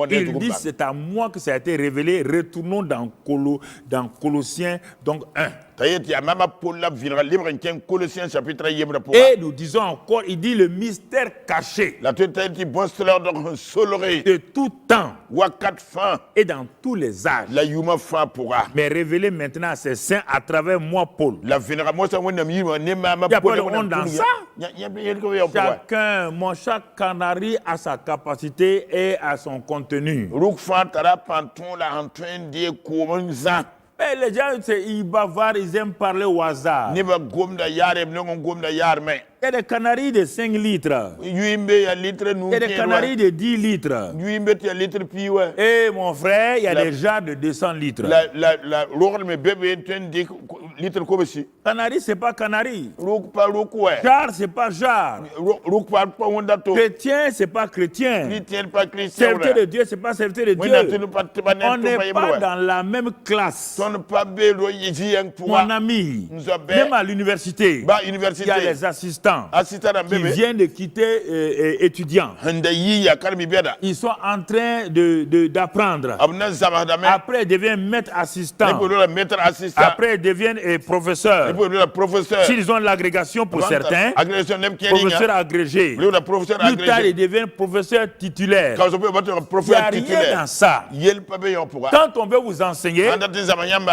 Il dit c'est à moi que ça a été révélé. Retournons dans Colossiens donc 1. Et nous disons encore, il dit le mystère caché de tout temps et dans tous les âges, mais révélé maintenant à ses saints à travers moi, Paul. Il n'y a pas de honte dans ça. Chaque canari a sa capacité et à son contenu. Mais les gens, ils bavarent, ils aiment parler au hasard. Il y a des canaris de 5 litres. Il y a des canaris de 10 litres. Et mon frère, il y a des jarres de 200 litres. Canari, c'est pas canari. Jarre, c'est pas jarre. Chrétien, c'est pas chrétien. Serviteur de Dieu, c'est pas serviteur de Dieu. On n'est pas dans la même classe. Mon ami, même à l'université, il y a les assistants qui viennent de quitter étudiants. Ils sont en train d'apprendre. Après, ils deviennent maîtres assistants. Après, ils deviennent professeurs. S'ils ont l'agrégation pour certains, professeurs agrégés. Plus tard, ils deviennent professeurs titulaires. Il n'y a rien dans ça. Quand on veut vous enseigner,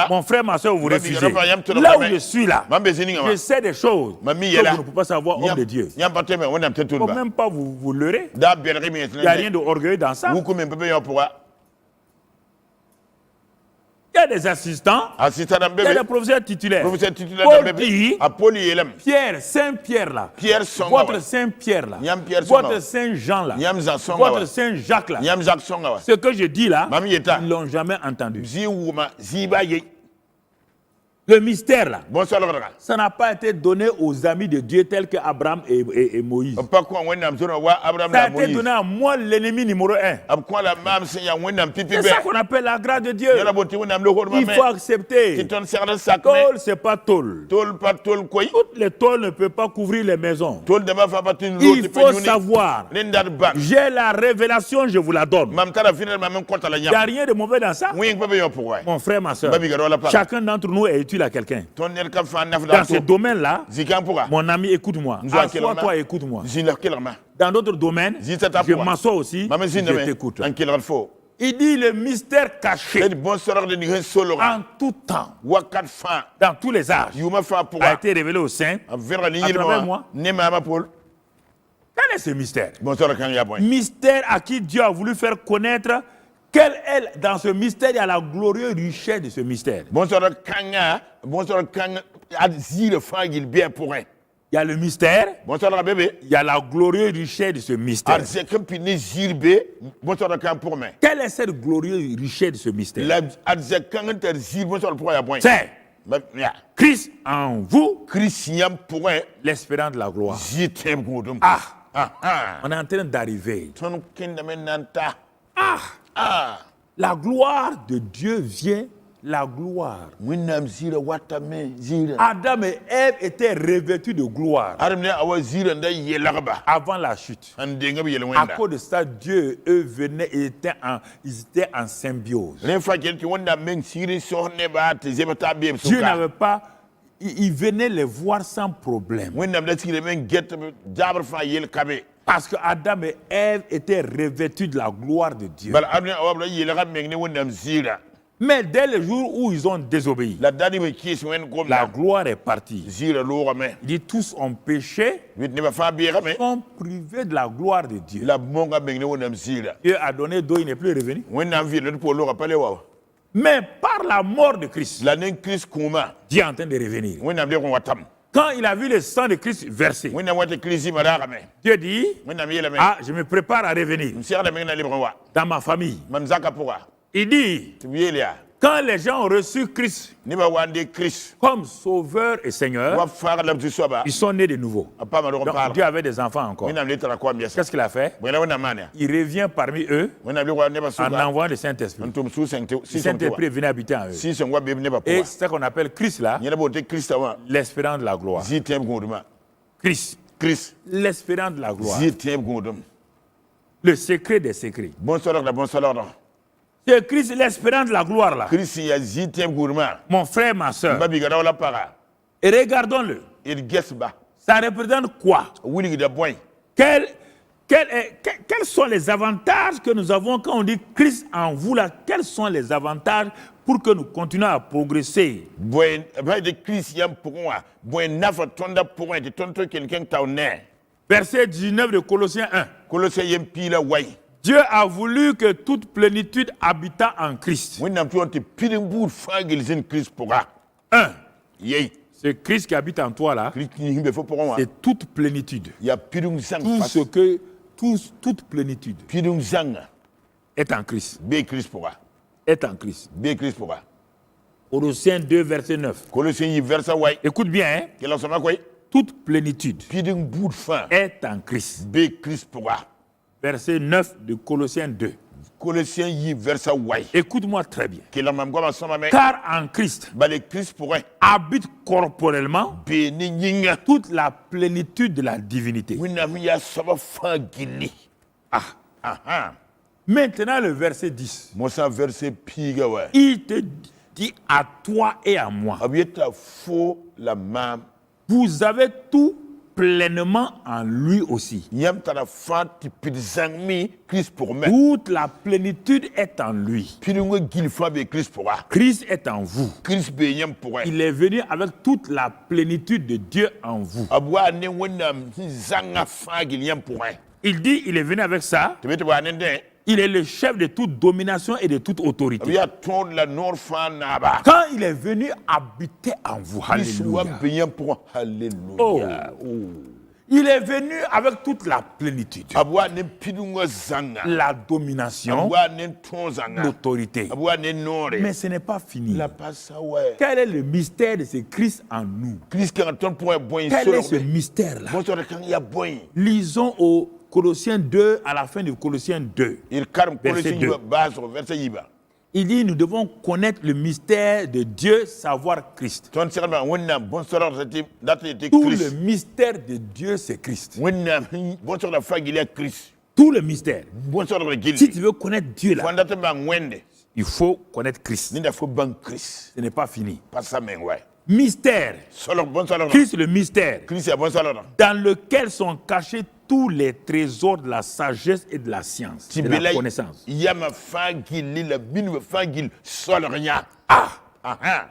mon frère, ma soeur, vous refusez. Là où je suis là, je sais des choses que vous ne pouvez pas savoir, homme de Dieu. Il ne faut même pas vous leurrer. Il n'y a rien d'orgueilleux dans ça. Il y a des assistants, il y a des professeurs titulaires. Paul dit, Pierre, Saint-Pierre là, votre Saint-Pierre là, votre Saint-Jean là, votre Saint-Jacques là, ce que je dis là, ils ne l'ont jamais entendu. Le mystère là, ça n'a pas été donné aux amis de Dieu tels que Abraham et Moïse. Ça a été donné à moi, l'ennemi numéro 1. C'est ça qu'on appelle la grâce de Dieu. Il faut accepter. Tôle, c'est pas tôle. Toutes les tôles ne peuvent pas couvrir les maisons. Il faut savoir. J'ai la révélation, je vous la donne. Il n'y a rien de mauvais dans ça. Mon frère, ma soeur, chacun d'entre nous est utile à quelqu'un. Dans ce domaine-là, mon ami, écoute-moi. Assois-toi et écoute-moi. Dans d'autres domaines, je m'assois aussi, je t'écoute. Il dit le mystère caché en tout temps, dans tous les âges, a été révélé aux saints à travers moi. Quel est ce mystère? Mystère à qui Dieu a voulu faire connaître. Quelle est, dans ce mystère, il y a la glorieuse richesse de ce mystère. Il y a le mystère, il y a la glorieuse richesse de ce mystère. Quelle est cette glorieuse richesse de ce mystère? C'est Christ en vous, l'espérance de la gloire. On est en train d'arriver. La gloire de Dieu vient la gloire. wẽnnaam zɩɩra watame zɩɩra Adam et Ève étaient revêtus de gloire adem ne a wa zɩɩra n da yɛlgba avant la chute. n deng b yel À wẽnda cause de ça, Dieu et eux venaient et ils étaient en symbiose. rẽ fa kel tɩ wẽnnaam meng sigr n sos nebã tɩ zeb t'a beem Dieu sʋka n'avait pas, il venait les voir sans problème. wẽnnaam da sigre meng get jaabr fãa yel kabe Parce que Adam et Ève étaient revêtus de la gloire de Dieu. bala adem ne a wa b ra yelga meng ne wẽnnaam zɩɩra Mais dès le jour où ils ont désobéi, la dani me kɩɩs wẽnd la gomda gloire est partie. zɩɩra loogame Il dit tous ont péché, wɩt nebã fãa beegame sont privés de la gloire de Dieu. la b monga meng ne wẽnnaam zɩɩra Dieu a donné d'eau, il n'est plus revenu. wẽnnaam vɩɩld poor loogã pa le wa Mais par la mort de Christ, la ne Christ kũuma Dieu est en train de revenir. wẽnnaam lebg n wa tam Quand il a vu le sang de Christ versé, wẽnnaam wa tɩ Christ zɩma raagame Dieu dit, wẽnnaam yeelame ah, je me prépare à revenir m segda meng na lebg n wa dans ma famille. mam zaka pʋga Il dit, tɩ b yeel yaa quand les gens ont reçu Christ nebã wa n de Christ comme sauveur et wa Seigneur, faagd la b tɩ soaba ils sont nés de nouveau. a paama rog n Donc paalg Dieu avait des enfants encore. wẽnnaam le tara koam yɛsa Qu'est-ce qu'il a fait? bõe la wẽnnaam maan yaa Il revient parmi eux wẽnnaam le wa nebã en sʋka envoyant le Saint-Esprit. n tʋm sʋ-sẽng Le sɩ-sõng tɩ Saint-Esprit wa est venu habiter en eux. sɩ-sõng wa beeb nebã Et pʋga c'est ce qu'on appelle Christ là, yẽda boond tɩ Krista wã l'espérance de la gloire. zɩɩ tẽeb gũudmã Christ, Christ l'espérance de la gloire. zɩɩ tẽeb gũudum Le secret des secrets. bõn-soalg la bõn-soalgdg C'est Christ, l'espérance de la gloire là. Christ sẽn yaa zɩɩ tẽeb gũudmã Mon frère, ma soeur. ba biga rao la paga Et regardons-le. d gesba Ça représente quoi? wilgda bõe Quels sont les avantages que nous avons quand on dit Christ en vous là? Quels sont les avantages pour que nous continuions à progresser? bõe ba de Christ yam pʋgẽ wã bõe nafa tõnda pʋgẽ tɩ tõnd tõe kelkẽng tao ne Verset 19 de Colossiens 1. Colossiens yem piig la wai Dieu a voulu que toute plénitude habitât en Christ. wẽnnaam tɩ wã tɩ pid n buud fãa gil zĩnd Christ pʋga 1. yei C'est Christ qui habite en toi là. Christ ning be fo pʋgẽ wã C'est toute plénitude. yaa pidung zãng Tout fas ce que, toute plénitude pidung zãnga est en Christ. bee Christ pʋga Est en Christ. bee Christ pʋga Colossiens 2, verset 9. Colossiens yɩ versa wai Écoute bien, hein? kelg sõma koy Toute plénitude pidung buud fãa est en Christ. bee Christ pʋga Verset 9 de Colossiens 2. Colossiens yɩ versa wai Écoute-moi très bien. kelg mam goamã sõmame Car en Christ bale Christ pʋgẽ habite corporellement bee ne yĩnga toute la plénitude de la divinité. wẽnnaam yaa soaba fãa gilli aha Maintenant, le verset 10. mosã verset piiga wa Il te dit à toi et à moi, b yeta fo la maam vous avez tout pleinement en lui aussi. yãmb tara fãa tɩ pid zãng-mi Christ pʋgẽ Toute la plénitude est en lui. pidungã gil fãa bee Christ pʋga Christ est en vous. Christ bee yãmb pʋgẽ Il est venu avec toute la plénitude de Dieu en vous. b waa ne wẽnnaam sẽn zãngã fãa gil yãmb pʋgẽ Il dit, il est venu avec ça. tɩ be tɩ waa ne dẽ Il est le chef de toute domination et de toute b autorité. yaa tõod la noor fãa naaba Quand il est venu habiter en vous, Christ wa alléluia. be yãmb pʋgẽ halleluya Il est venu avec toute la plénitude, b waa ne pidungã zãnga la b domination, waa ne tõog zãnga l'autorité. b waa ne noore Mais ce n'est pas fini. la pa sa wɛ Quel est le mystère de ce Christ en nous? Christ kãng tõnd pʋgẽ bõe Quel est ce solgde mystère-là? bõn-soadg kãng yaa bõe Lisons au Colossiens 2, à la fin de Colossiens 2. d karem Verset Colossiens yɩba baasg versa yiba Il dit, nous devons connaître le mystère de Dieu, savoir Christ. tõnd segdmã wẽnnaam bõn-soadgda tɩ dat tɩ Tout le Christ mystère de Dieu, c'est Christ. wẽnnaam bõn-soadgda fãa gil yaa Christ Tout le mystère. bõn-soadgda Si gilli tu veux connaître Dieu là, fõn dat n bãng wẽnde il faut connaître Christ. neda fo bãng Christ Ce n'est pas fini. pa sa meng wa Mystère. solg bõn-soadgda Christ, le mystère, Christ yaa bõn-soadgda dans lequel sont cachés tous les trésors de la sagesse et de la science, tɩ de be la la connaissance. yamã fãa gilli la minimã fãa gill solg yã aha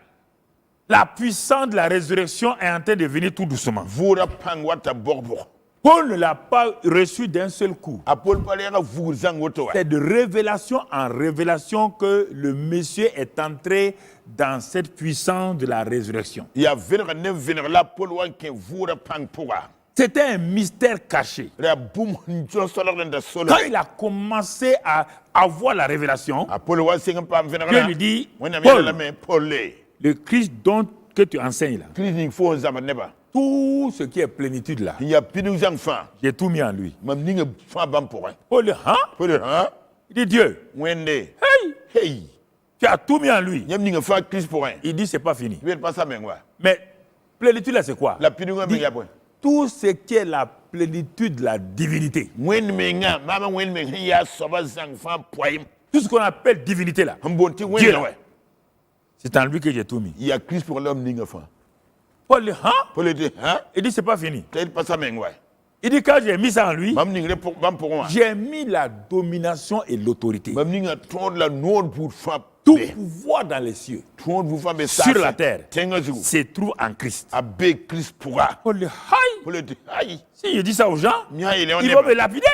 La puissance de la résurrection est en train de venir tout doucement. vʋʋra pãng wata bog-bog Paul ne l'a pas reçu d'un seul coup. a pol pa reega vugr zãng woto wa C'est de révélation en révélation que le monsieur est entré dans cette puissance de la résurrection. yaa vẽneg ne vẽneg la pol wa n kẽ vʋʋra pãng pʋga C'était un mystère caché. ra bũmb sẽn tõe solgd n da solge Quand il a commencé à avoir la révélation, a pol wa seng n paam Dieu vẽnegrã lui dit, wẽnnaam Paul, yeelame Paul le Christ dont que tu enseignes là, Christ ning fo n zãmb nebã tout ce qui est plénitude là, n yaa pidung zãng fãa j'ai tout mis en lui. mam ninga fãa bãmb pʋgẽ Paul dit, hein? Paul dit, Il dit, Dieu, wẽnde hey, hey Tu as tout mis en lui. Il dit c'est pas fini. Pas ça même. Mais plénitude là c'est quoi? La plénitude dit, tout ce qui est la plénitude de la divinité. Tout ce qu'on appelle divinité là. Dieu là. C'est en lui que j'ai tout mis. Il y a Christ pour l'homme. Paul dit, il dit c'est pas fini. Il dit quand j'ai mis ça en lui, j'ai mis la domination et l'autorité. Tout pouvoir dans les cieux, sur la terre, se trouve en Christ. Paul dit, si je dis ça aux gens, ils vont me lapider.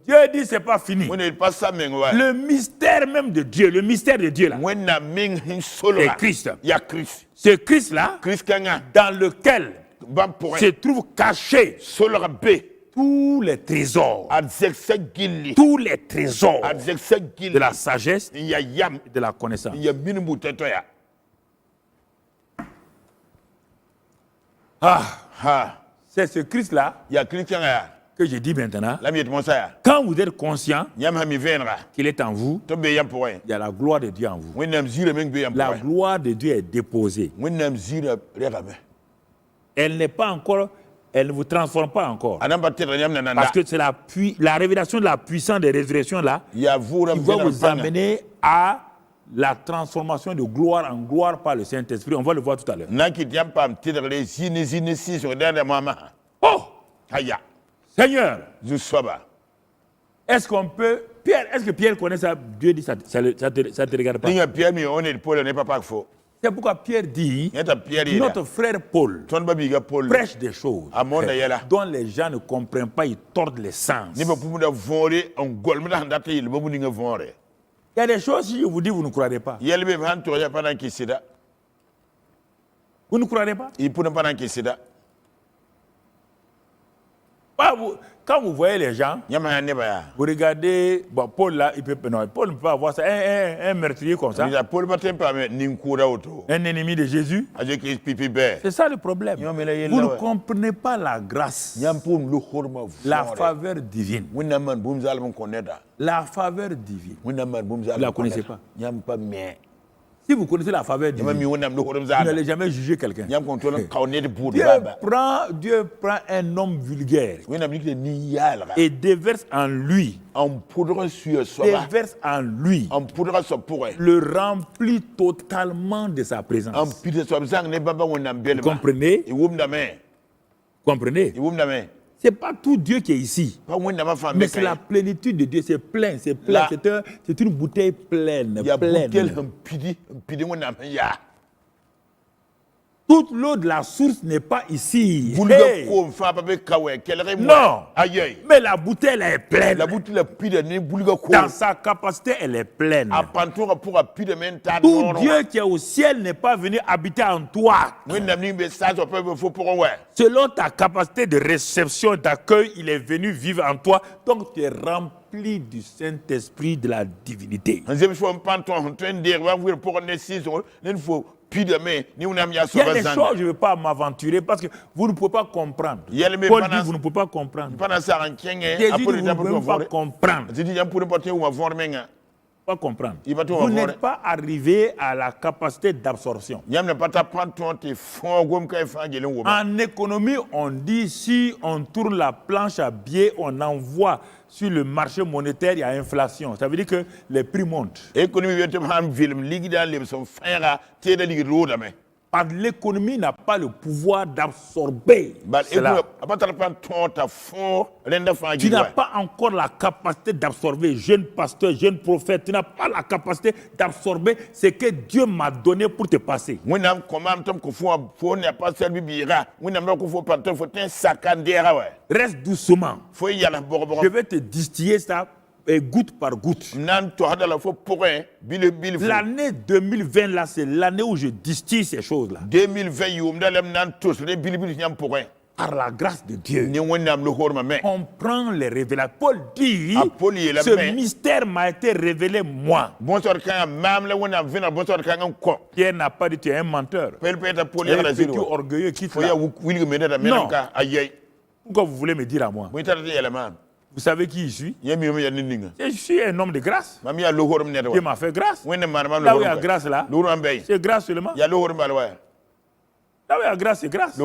Dieu dit c'est pas fini. Le mystère même de Dieu, le mystère de Dieu là, c'est Christ. Ce Christ là, dans lequel se trouve caché tous les trésors, tous les trésors de la sagesse et de la connaissance. C'est ce Christ là que je dis maintenant. Quand vous êtes conscient qu'il est en vous, il y a la gloire de Dieu en vous. La gloire de Dieu est déposée. Elle n'est pas encore, elle ne vous transforme pas encore. Parce que c'est la révélation de la puissance des résurrections là qui va vous amener à la transformation de gloire en gloire par le Saint-Esprit. On va le voir tout à l'heure. Oh! Seigneur, est-ce qu'on peut... Pierre, est-ce que Pierre connaît ça? Dieu dit ça te regarde pas. C'est pourquoi Pierre dit, notre frère Paul prêche des choses dont les gens ne comprennent pas, ils tordent les sens. Il y a des choses, si je vous dis, vous ne croirez pas. Vous ne croirez pas? Quand vous voyez les gens, vous regardez, Paul là, Paul ne peut pas avoir ça, un meurtrier comme ça, un ennemi de Jésus. C'est ça le problème. Vous ne comprenez pas la grâce, la faveur divine. La faveur divine. Vous ne la connaissez pas. Si vous connaissez la faveur divine, vous n'allez jamais juger quelqu'un. Dieu prend un homme vulgaire et déverse en lui, le remplit totalement de sa présence. Vous comprenez? Comprenez? Ce n'est pas tout Dieu qui est ici, mais c'est la plénitude de Dieu. C'est plein, c'est plein. C'est une bouteille pleine. Toute l'eau de la source n'est pas ici. Hey. Non, mais la bouteille est pleine. Dans sa capacité, elle est pleine. Tout Dieu qui est au ciel n'est pas venu habiter en toi. Selon ta capacité de réception, d'accueil, il est venu vivre en toi. Donc tu es rempli du Saint-Esprit, de la divinité. Il y a des choses, je ne veux pas m'aventurer parce que vous ne pouvez pas comprendre. Paul dit, vous ne pouvez pas comprendre. Jésus dit, vous ne pouvez pas comprendre. Pas comprendre. Vous n'êtes pas arrivé à la capacité d'absorption. En économie, on dit si on tourne la planche à billets, on envoie sur le marché monétaire, il y a inflation. Ça veut dire que les prix montent. Parce que l'économie n'a pas le pouvoir d'absorber cela. Tu n'as pas encore la capacité d'absorber, jeune pasteur, jeune prophète, tu n'as pas la capacité d'absorber ce que Dieu m'a donné pour te passer. Reste doucement. Je vais te distiller ça. Et goutte par goutte. L'année 2020 là, c'est l'année où je distille ces choses là. Par la grâce de Dieu, on prend les révélations. Paul dit, ce mystère m'a été révélé moi. Pierre n'a pas dit tu es un menteur. Tu es orgueilleux, quitte là. Non. Pourquoi vous voulez me dire à moi? Vous savez qui je suis? Je suis un homme de grâce. Dieu m'a fait grâce. Là où il y a grâce là, c'est grâce seulement. Là où il y a grâce, c'est grâce. Il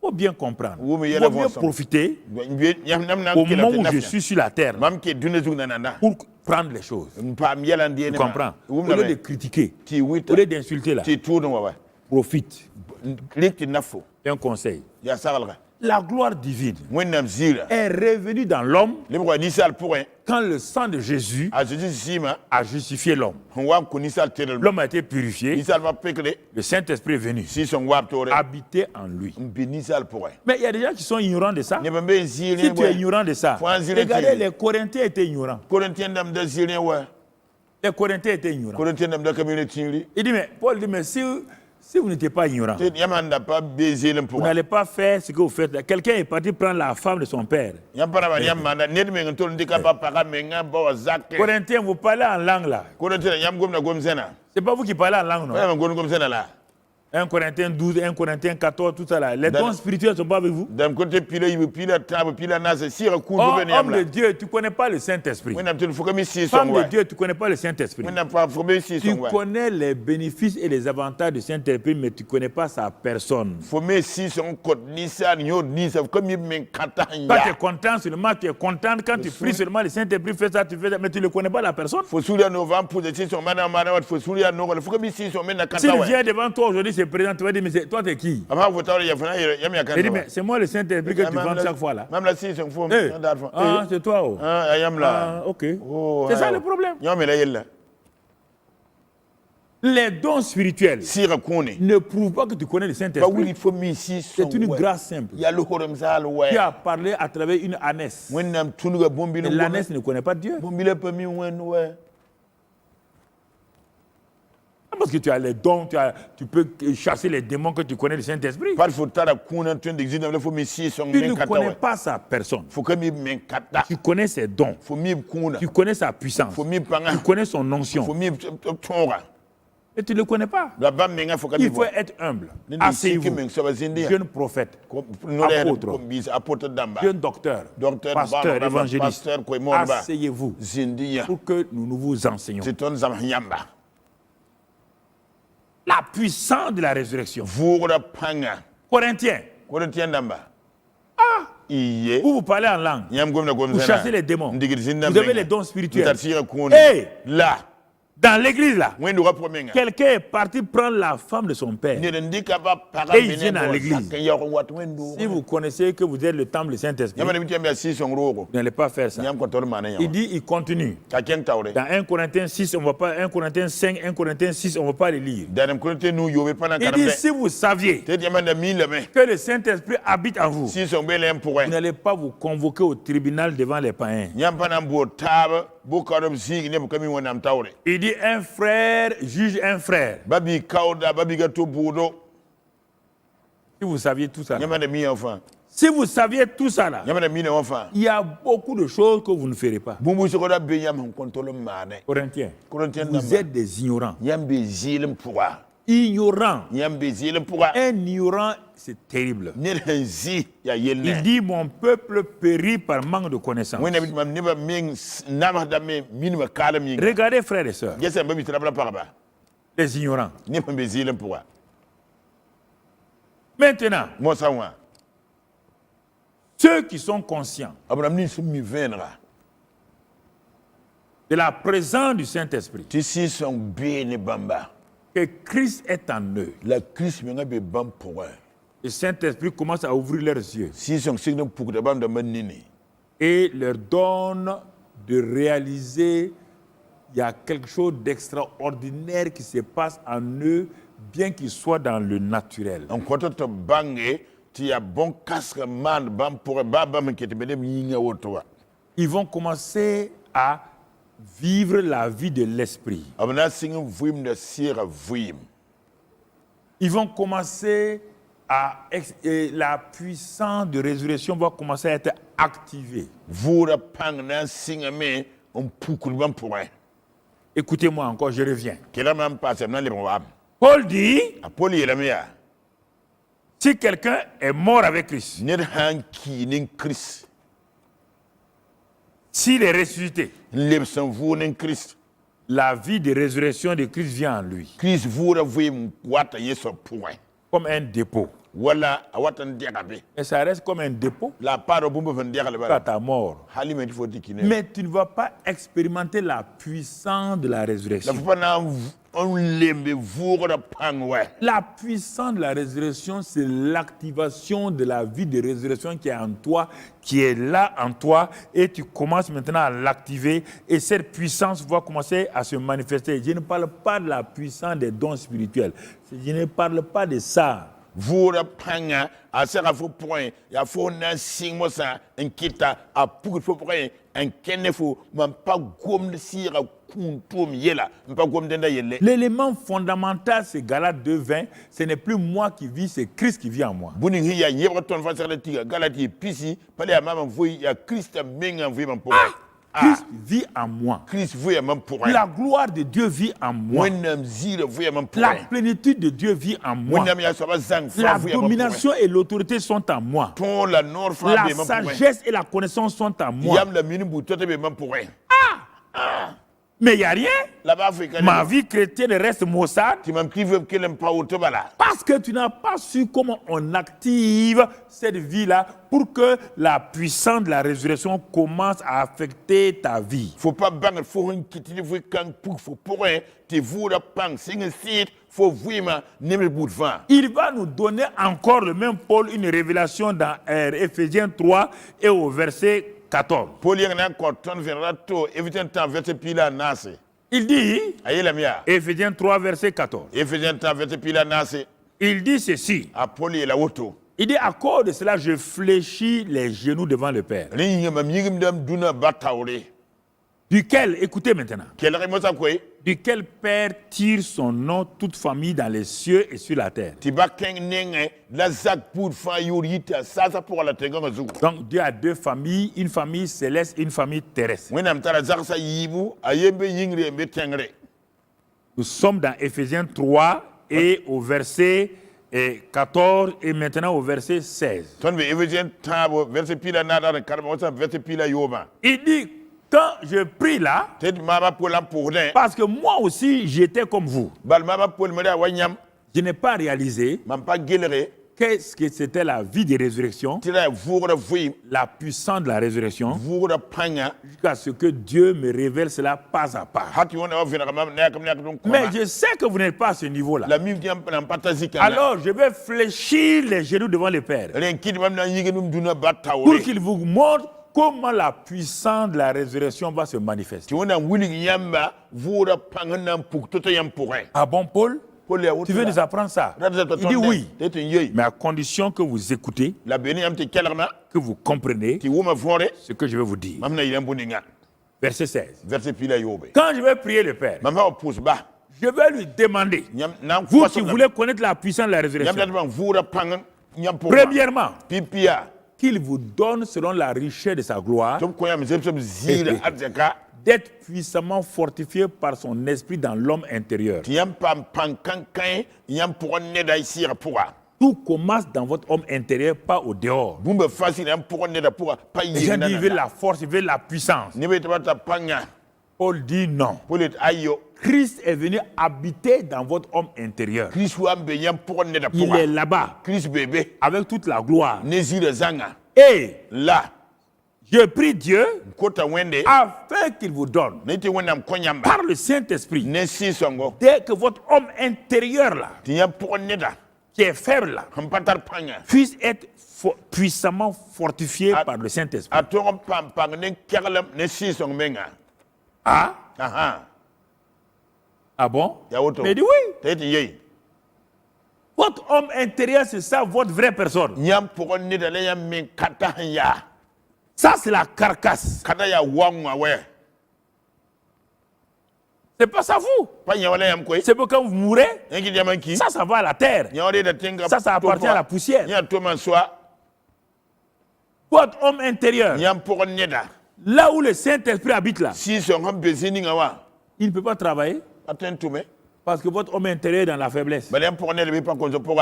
faut bien comprendre. Il faut bien profiter au moment où je suis sur la terre pour prendre les choses. Tu comprends? Au lieu de critiquer, au lieu d'insulter là, profite. Un conseil. La gloire divine est revenue dans l'homme quand le sang de Jésus a justifié l'homme. L'homme a été purifié. Le Saint-Esprit est venu habiter en lui. Mais il y a des gens qui sont ignorants de ça. Si tu es ignorant de ça, regardez, les Corinthiens étaient ignorants. Les Corinthiens étaient ignorants. Il dit, mais Paul dit, mais si vous n'étiez pas ignorant, vous n'allez pas faire ce que vous faites. Quelqu'un est parti prendre la femme de son père. Corinthiens, vous parlez en langue là. C'est pas vous qui parlez en langue, non? 1 Corinthiens 12, 1 Corinthiens 14, tout ça là. Les dons spirituels ne sont pas avec vous. Homme de Dieu, tu ne connais pas le Saint-Esprit. Femme de Dieu, tu ne connais pas le Saint-Esprit. Tu connais les bénéfices et les avantages du Saint-Esprit, mais tu ne connais pas sa personne. Quand tu es content seulement, tu es content. Quand tu pries seulement, le Saint-Esprit fait ça, tu fais ça, mais tu ne connais pas la personne. Si je viens devant toi aujourd'hui, président, tu vas dire, mais toi, t'es qui? Il dit, mais c'est moi le Saint-Esprit que tu vends chaque fois là. Ah, c'est toi. Oh. Ah, ok. C'est ça le problème. Les dons spirituels ne prouvent pas que tu connais le Saint-Esprit. C'est une grâce simple. Tu as parlé à travers une ânesse. Et l'ânesse ne connaît pas Dieu. Parce que tu as les dons, tu peux chasser les démons que tu connais le Saint-Esprit. Tu ne connais pas sa personne. Tu connais ses dons. Tu connais sa puissance. Tu connais son onction. Et tu ne le connais pas. Il faut être humble. Asseyez-vous. Jeune prophète, apôtre, jeune docteur, pasteur, évangéliste. Asseyez-vous pour que nous vous enseignions la puissance de la résurrection. Corinthiens. Ah! Vous parlez en langue. Vous chassez les démons. Vous avez les dons spirituels. Et là, dans l'église là, quelqu'un est parti prendre la femme de son père. Et il vient dans l'église. Si vous connaissez que vous êtes le temple du Saint-Esprit, vous n'allez pas faire ça. Il dit, il continue. Dans 1 Corinthiens 6, on ne va pas, 1 Corinthiens 5, 1 Corinthiens 6, on ne va pas les lire. Il dit, si vous saviez que le Saint-Esprit habite en vous, vous n'allez pas vous convoquer au tribunal devant les païens. Il dit un frère juge un frère. Si vous saviez tout ça. Si vous saviez tout ça là, il y a beaucoup de choses que vous ne ferez pas. Corinthiens, vous êtes des ignorants. Ignorant. Un ignorant, c'est terrible. Il dit, mon peuple périt par manque de connaissance. Regardez, frères et sœurs, les ignorants. Maintenant, ceux qui sont conscients de la présence du Saint-Esprit, que Christ est en eux, le Saint-Esprit commence à ouvrir leurs yeux et leur donne de réaliser qu'il y a quelque chose d'extraordinaire qui se passe en eux, bien qu'ils soient dans le naturel. Ils vont commencer à vivre la vie de l'esprit. Ils vont commencer à... la puissance de résurrection va commencer à être activée. Écoutez-moi encore, je reviens. Paul dit, si quelqu'un est mort avec Christ, S'il est ressuscité, leb san vunen Christ la vie de résurrection de Christ vient en lui, Christ vura vem wata yeso point comme un dépôt. wala awatan diagabe Et ça reste comme un dépôt la part bumba van diagale à ba ta mort. halime il faut dikine Mais tu ne vas pas expérimenter la puissance de la la résurrection. fa na on lembe vura pangwe La puissance de la résurrection, c'est l'activation de la vie de résurrection qui est en toi, qui est là en toi, et tu commences maintenant à l'activer, et cette puissance va commencer à se manifester. Je ne parle pas de la puissance des dons spirituels. Je ne parle pas de ça. vura panga a sera fo point ya fo na sing mo sa en kita a pour fo point en kenefo man pa gom de sira kuntum yela pa gom denda yelle L'élément fondamental, c'est Galates 2:20. Ce n'est plus moi qui vis, c'est Christ qui vit en moi. buni hiya yebra ton fa sera tiga galati pisi pale ya mama voy ya Christ menga voy man pour Christ vit en moi. Christ voy man pour La gloire de Dieu vit en moi. wenam zira voy man pour La plénitude de Dieu vit en moi. wenam ya so ba zang La fa voy man domination et l'autorité sont en moi. ton la nord fa La be man pour sagesse et la connaissance sont en moi. yam la mini bu tote be man pour Mais il n'y a rien. là-bas africain Ma vie chrétienne reste maussade tu m'as qui veut que l'aime pas auto bala parce que tu n'as pas su comment on active cette vie-là pour que la puissance de la résurrection commence à affecter ta vie. faut pas bang faut un kitini faut kan pour un te voura pang sing sit faut vraiment nemle bout vent Il va nous donner encore le même Paul une révélation dans Éphésiens 3 et au verset 14. Paul y a encore ton verrato évitant temps verset pila nase Il dit, ayela mia Éphésiens 3 verset 14, évitant temps verset pila nase il dit ceci, a Paul y la auto il dit à cause de cela je fléchis les genoux devant le Père, ringa mam yigim dam duna bataure duquel, écoutez maintenant, quel remosa koy duquel Père tire son nom toute famille dans les cieux et sur la terre. ti bakeng nenge la zak bout fa yurita ça pour la tenga zu Donc Dieu a deux familles, une famille céleste et une famille terrestre. wenam tara zak sa yibu ayembe yingre be tengre Nous sommes dans Éphésiens 3 et au verset 14 et maintenant au verset 16. ton be évitant tabo verset pila nada karma verset pila yoma Il dit, quand je prie là, peut mama pour la pour ne parce que moi aussi j'étais comme vous, bal mama pour me da wanyam je n'ai pas réalisé mam pa gelere qu'est-ce que c'était la vie de résurrection, tira vura vui la puissance de la résurrection, vura panga jusqu'à ce que Dieu me révèle cela pas à pas. hati wona wa vina kam na kam na dum Mais je sais que vous n'êtes pas à ce niveau-là. la mi diam na patazika Alors je vais fléchir les genoux devant le Père ren kid mam na yige dum duna batawre pour qu'il vous montre comment la puissance de la résurrection va se ti manifester. wona wuli yamba vura panga na pour toto yam pour Ah bon, Paul? Paul ya Tu veux nous apprendre ça? Il dit oui, tete yoy mais à condition que vous écoutez, la beni am te kelarna que vous comprenez ti wuma fore ce que je vais vous dire. mam na yam boninga Verset 16. verset pila yobe Quand je vais prier le Père, mam ha pousse ba je vais lui demander, nyam na vous qui voulez connaître la puissance de la yam résurrection, na vura panga nyam pour premièrement, pipia qu'il vous donne selon la richesse de sa gloire tom ko yam zepsem zira adzaka d'être puissamment fortifié par son esprit dans l'homme intérieur. ti yam pam pan kankan yam pour ne da isira pour Tout commence dans votre homme intérieur, pas au dehors. bumba facile yam pour ne da pour pas Les gens disent, il veut la force, il veut la puissance. ne beta bata panga Paul dit non. polet ayo Christ est venu habiter dans votre homme intérieur. Chris wambe yam pour ne da Il pour est là-bas Chris bébé avec toute la gloire. ne zira zanga Et là je prie Dieu kota wende afin qu'il vous donne, ne te wonam konyamba par le Saint-Esprit, ne si songo dès que votre homme intérieur là, ti yam pour ne da qui est faible là, ham patar panga puisse être puissamment fortifié par le Saint-Esprit. atorom pam pang ne kerlam ne si song menga Ah, aha ah bon? ya woto Mais il dit oui. tete yoy Votre homme intérieur, c'est ça, votre vraie personne. yam pour ne da le yam men kata ya Ça, c'est la carcasse. kata ya wangwa we C'est pas ça, vous. pa nya wala yam koy C'est pour quand vous mourrez, ngi diaman ki ça va à la terre. nya wala da tenga Ça appartient à la poussière. nya to man soa Votre homme intérieur, yam pour ne da là où le Saint-Esprit habite là, si song ham bezini ngawa il ne peut pas travailler aten tume parce que votre homme intérieur est dans la faiblesse. bale yam pour ne le pas konzo pour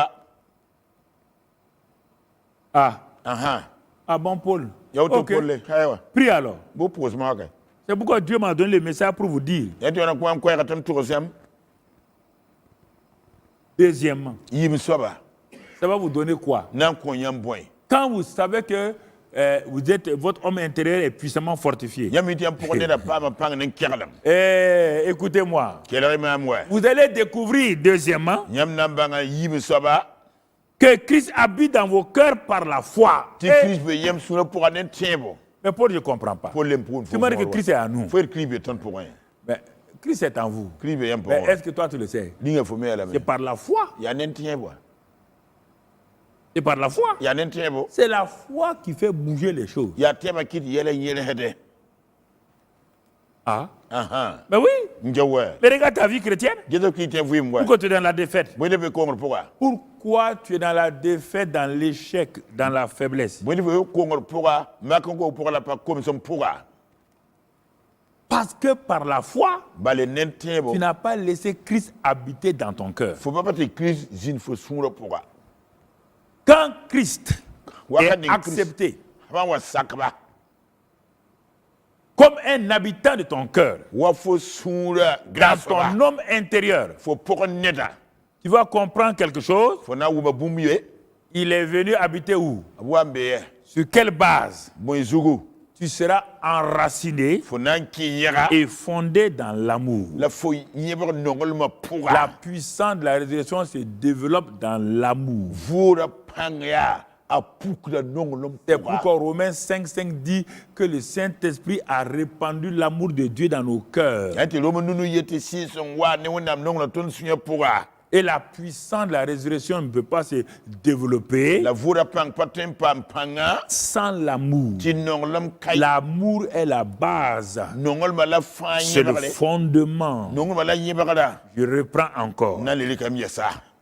Ah, aha Ah bon, Paul? Ok. Prie alors. Bo pose ma ka. C'est pourquoi Dieu m'a donné le message pour vous dire. Ya tu na kwa kwa ka tan troisième. Deuxièmement, Yim soba. ça va vous donner quoi? Nan ko yam boy. Quand vous savez que votre homme intérieur est puissamment fortifié. Écoutez-moi. Vous allez découvrir, deuxièmement, que Christ habite dans vos cœurs par la foi. Mais Paul, je ne comprends pas. Tu m'as dit que Christ est en nous. Mais Christ est en vous. Mais est-ce que toi tu le sais? C'est par la foi. C'est par la foi. C'est la foi qui fait bouger les choses. Ah. Mais oui. Mais regarde ta vie chrétienne. Pourquoi tu es dans la défaite? Pourquoi tu es dans la défaite, dans l'échec, dans la faiblesse? Parce que par la foi, tu n'as pas laissé Christ habiter dans ton cœur. Quand Christ est accepté comme un habitant de ton cœur, dans ton homme intérieur, tu vas comprendre quelque chose. Il est venu habiter où? Sur quelle base? Tu seras enraciné et fondé dans l'amour. La puissance de la résurrection se développe dans l'amour. C'est pourquoi Romains 5,5 dit que le Saint-Esprit a répandu l'amour de Dieu dans nos cœurs. Et la puissance de la résurrection ne peut pas se développer sans l'amour. L'amour est la base. C'est le fondement. Je reprends encore.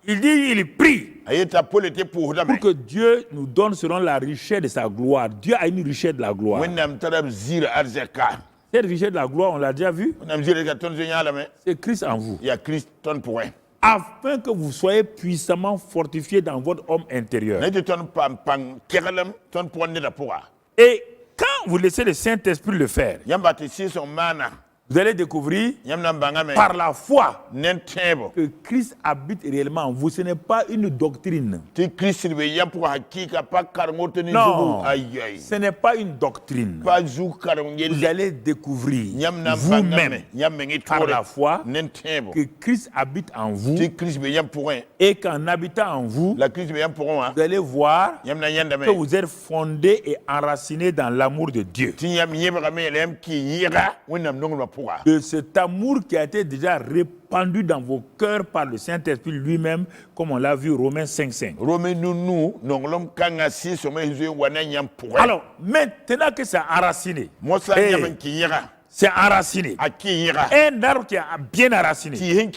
Il dit, il prie pour que Dieu nous donne selon la richesse de sa gloire. Dieu a une richesse de la gloire. Cette richesse de la gloire, on l'a déjà vu. C'est Christ en vous. Afin que vous soyez puissamment fortifiés dans votre homme intérieur. Et quand vous laissez le Saint-Esprit le faire, vous allez découvrir par la foi que Christ habite réellement en vous. Ce n'est pas une doctrine. Non, ce n'est pas une doctrine. Vous allez découvrir vous-même par la foi que Christ habite en vous et qu'en habitant en vous, vous allez voir que vous êtes fondés et enracinés dans l'amour de Dieu. De cet amour qui a été déjà répandu dans vos cœurs par le Saint-Esprit lui-même, comme on l'a vu Romains 5,5. Alors, maintenant que c'est enraciné, c'est enraciné. Un arbre qui est bien enraciné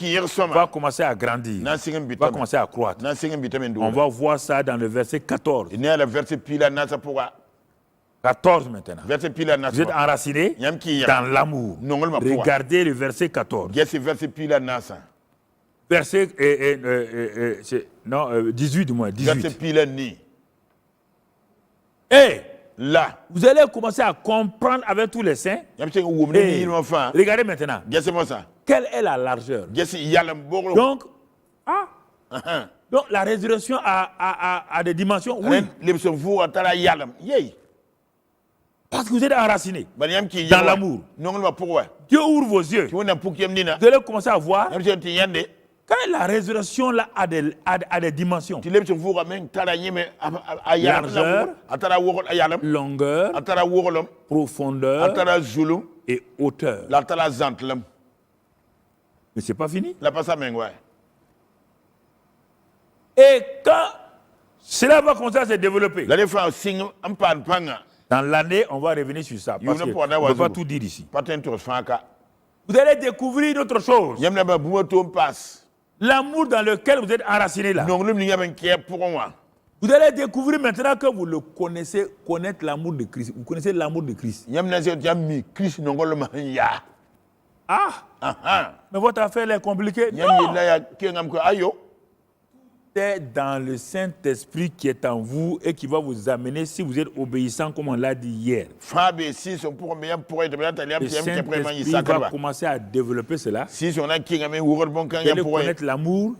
va commencer à grandir, va commencer à croître. On va voir ça dans le verset 14. 14 maintenant. Vous êtes enraciné dans l'amour. Regardez le verset 14. Verset 18 du moins. 18. Et là, vous allez commencer à comprendre avec tous les saints. Regardez maintenant. Quelle est la largeur? Donc, donc la résurrection a des dimensions. Oui. Parce que vous êtes enraciné dans l'amour. Dieu ouvre vos yeux. Vous allez commencer à voir quand la résurrection là, a des dimensions. Largeur, longueur, profondeur et hauteur. Mais ce n'est pas fini. Et quand cela va commencer à se développer, dans l'année, on va revenir sur ça. Parce qu'on ne peut pas tout dire ici. Vous allez découvrir autre chose. L'amour dans lequel vous êtes enraciné là. Vous allez découvrir maintenant que vous le connaissez, connaître l'amour de Christ. Vous connaissez l'amour de Christ. Ah! Mais votre affaire est compliquée. Non. est dans le Saint-Esprit qui est en vous et qui va vous amener, si vous êtes obéissant, comme on l'a dit hier. Le Saint-Esprit va commencer à développer cela. Vous allez connaître l'amour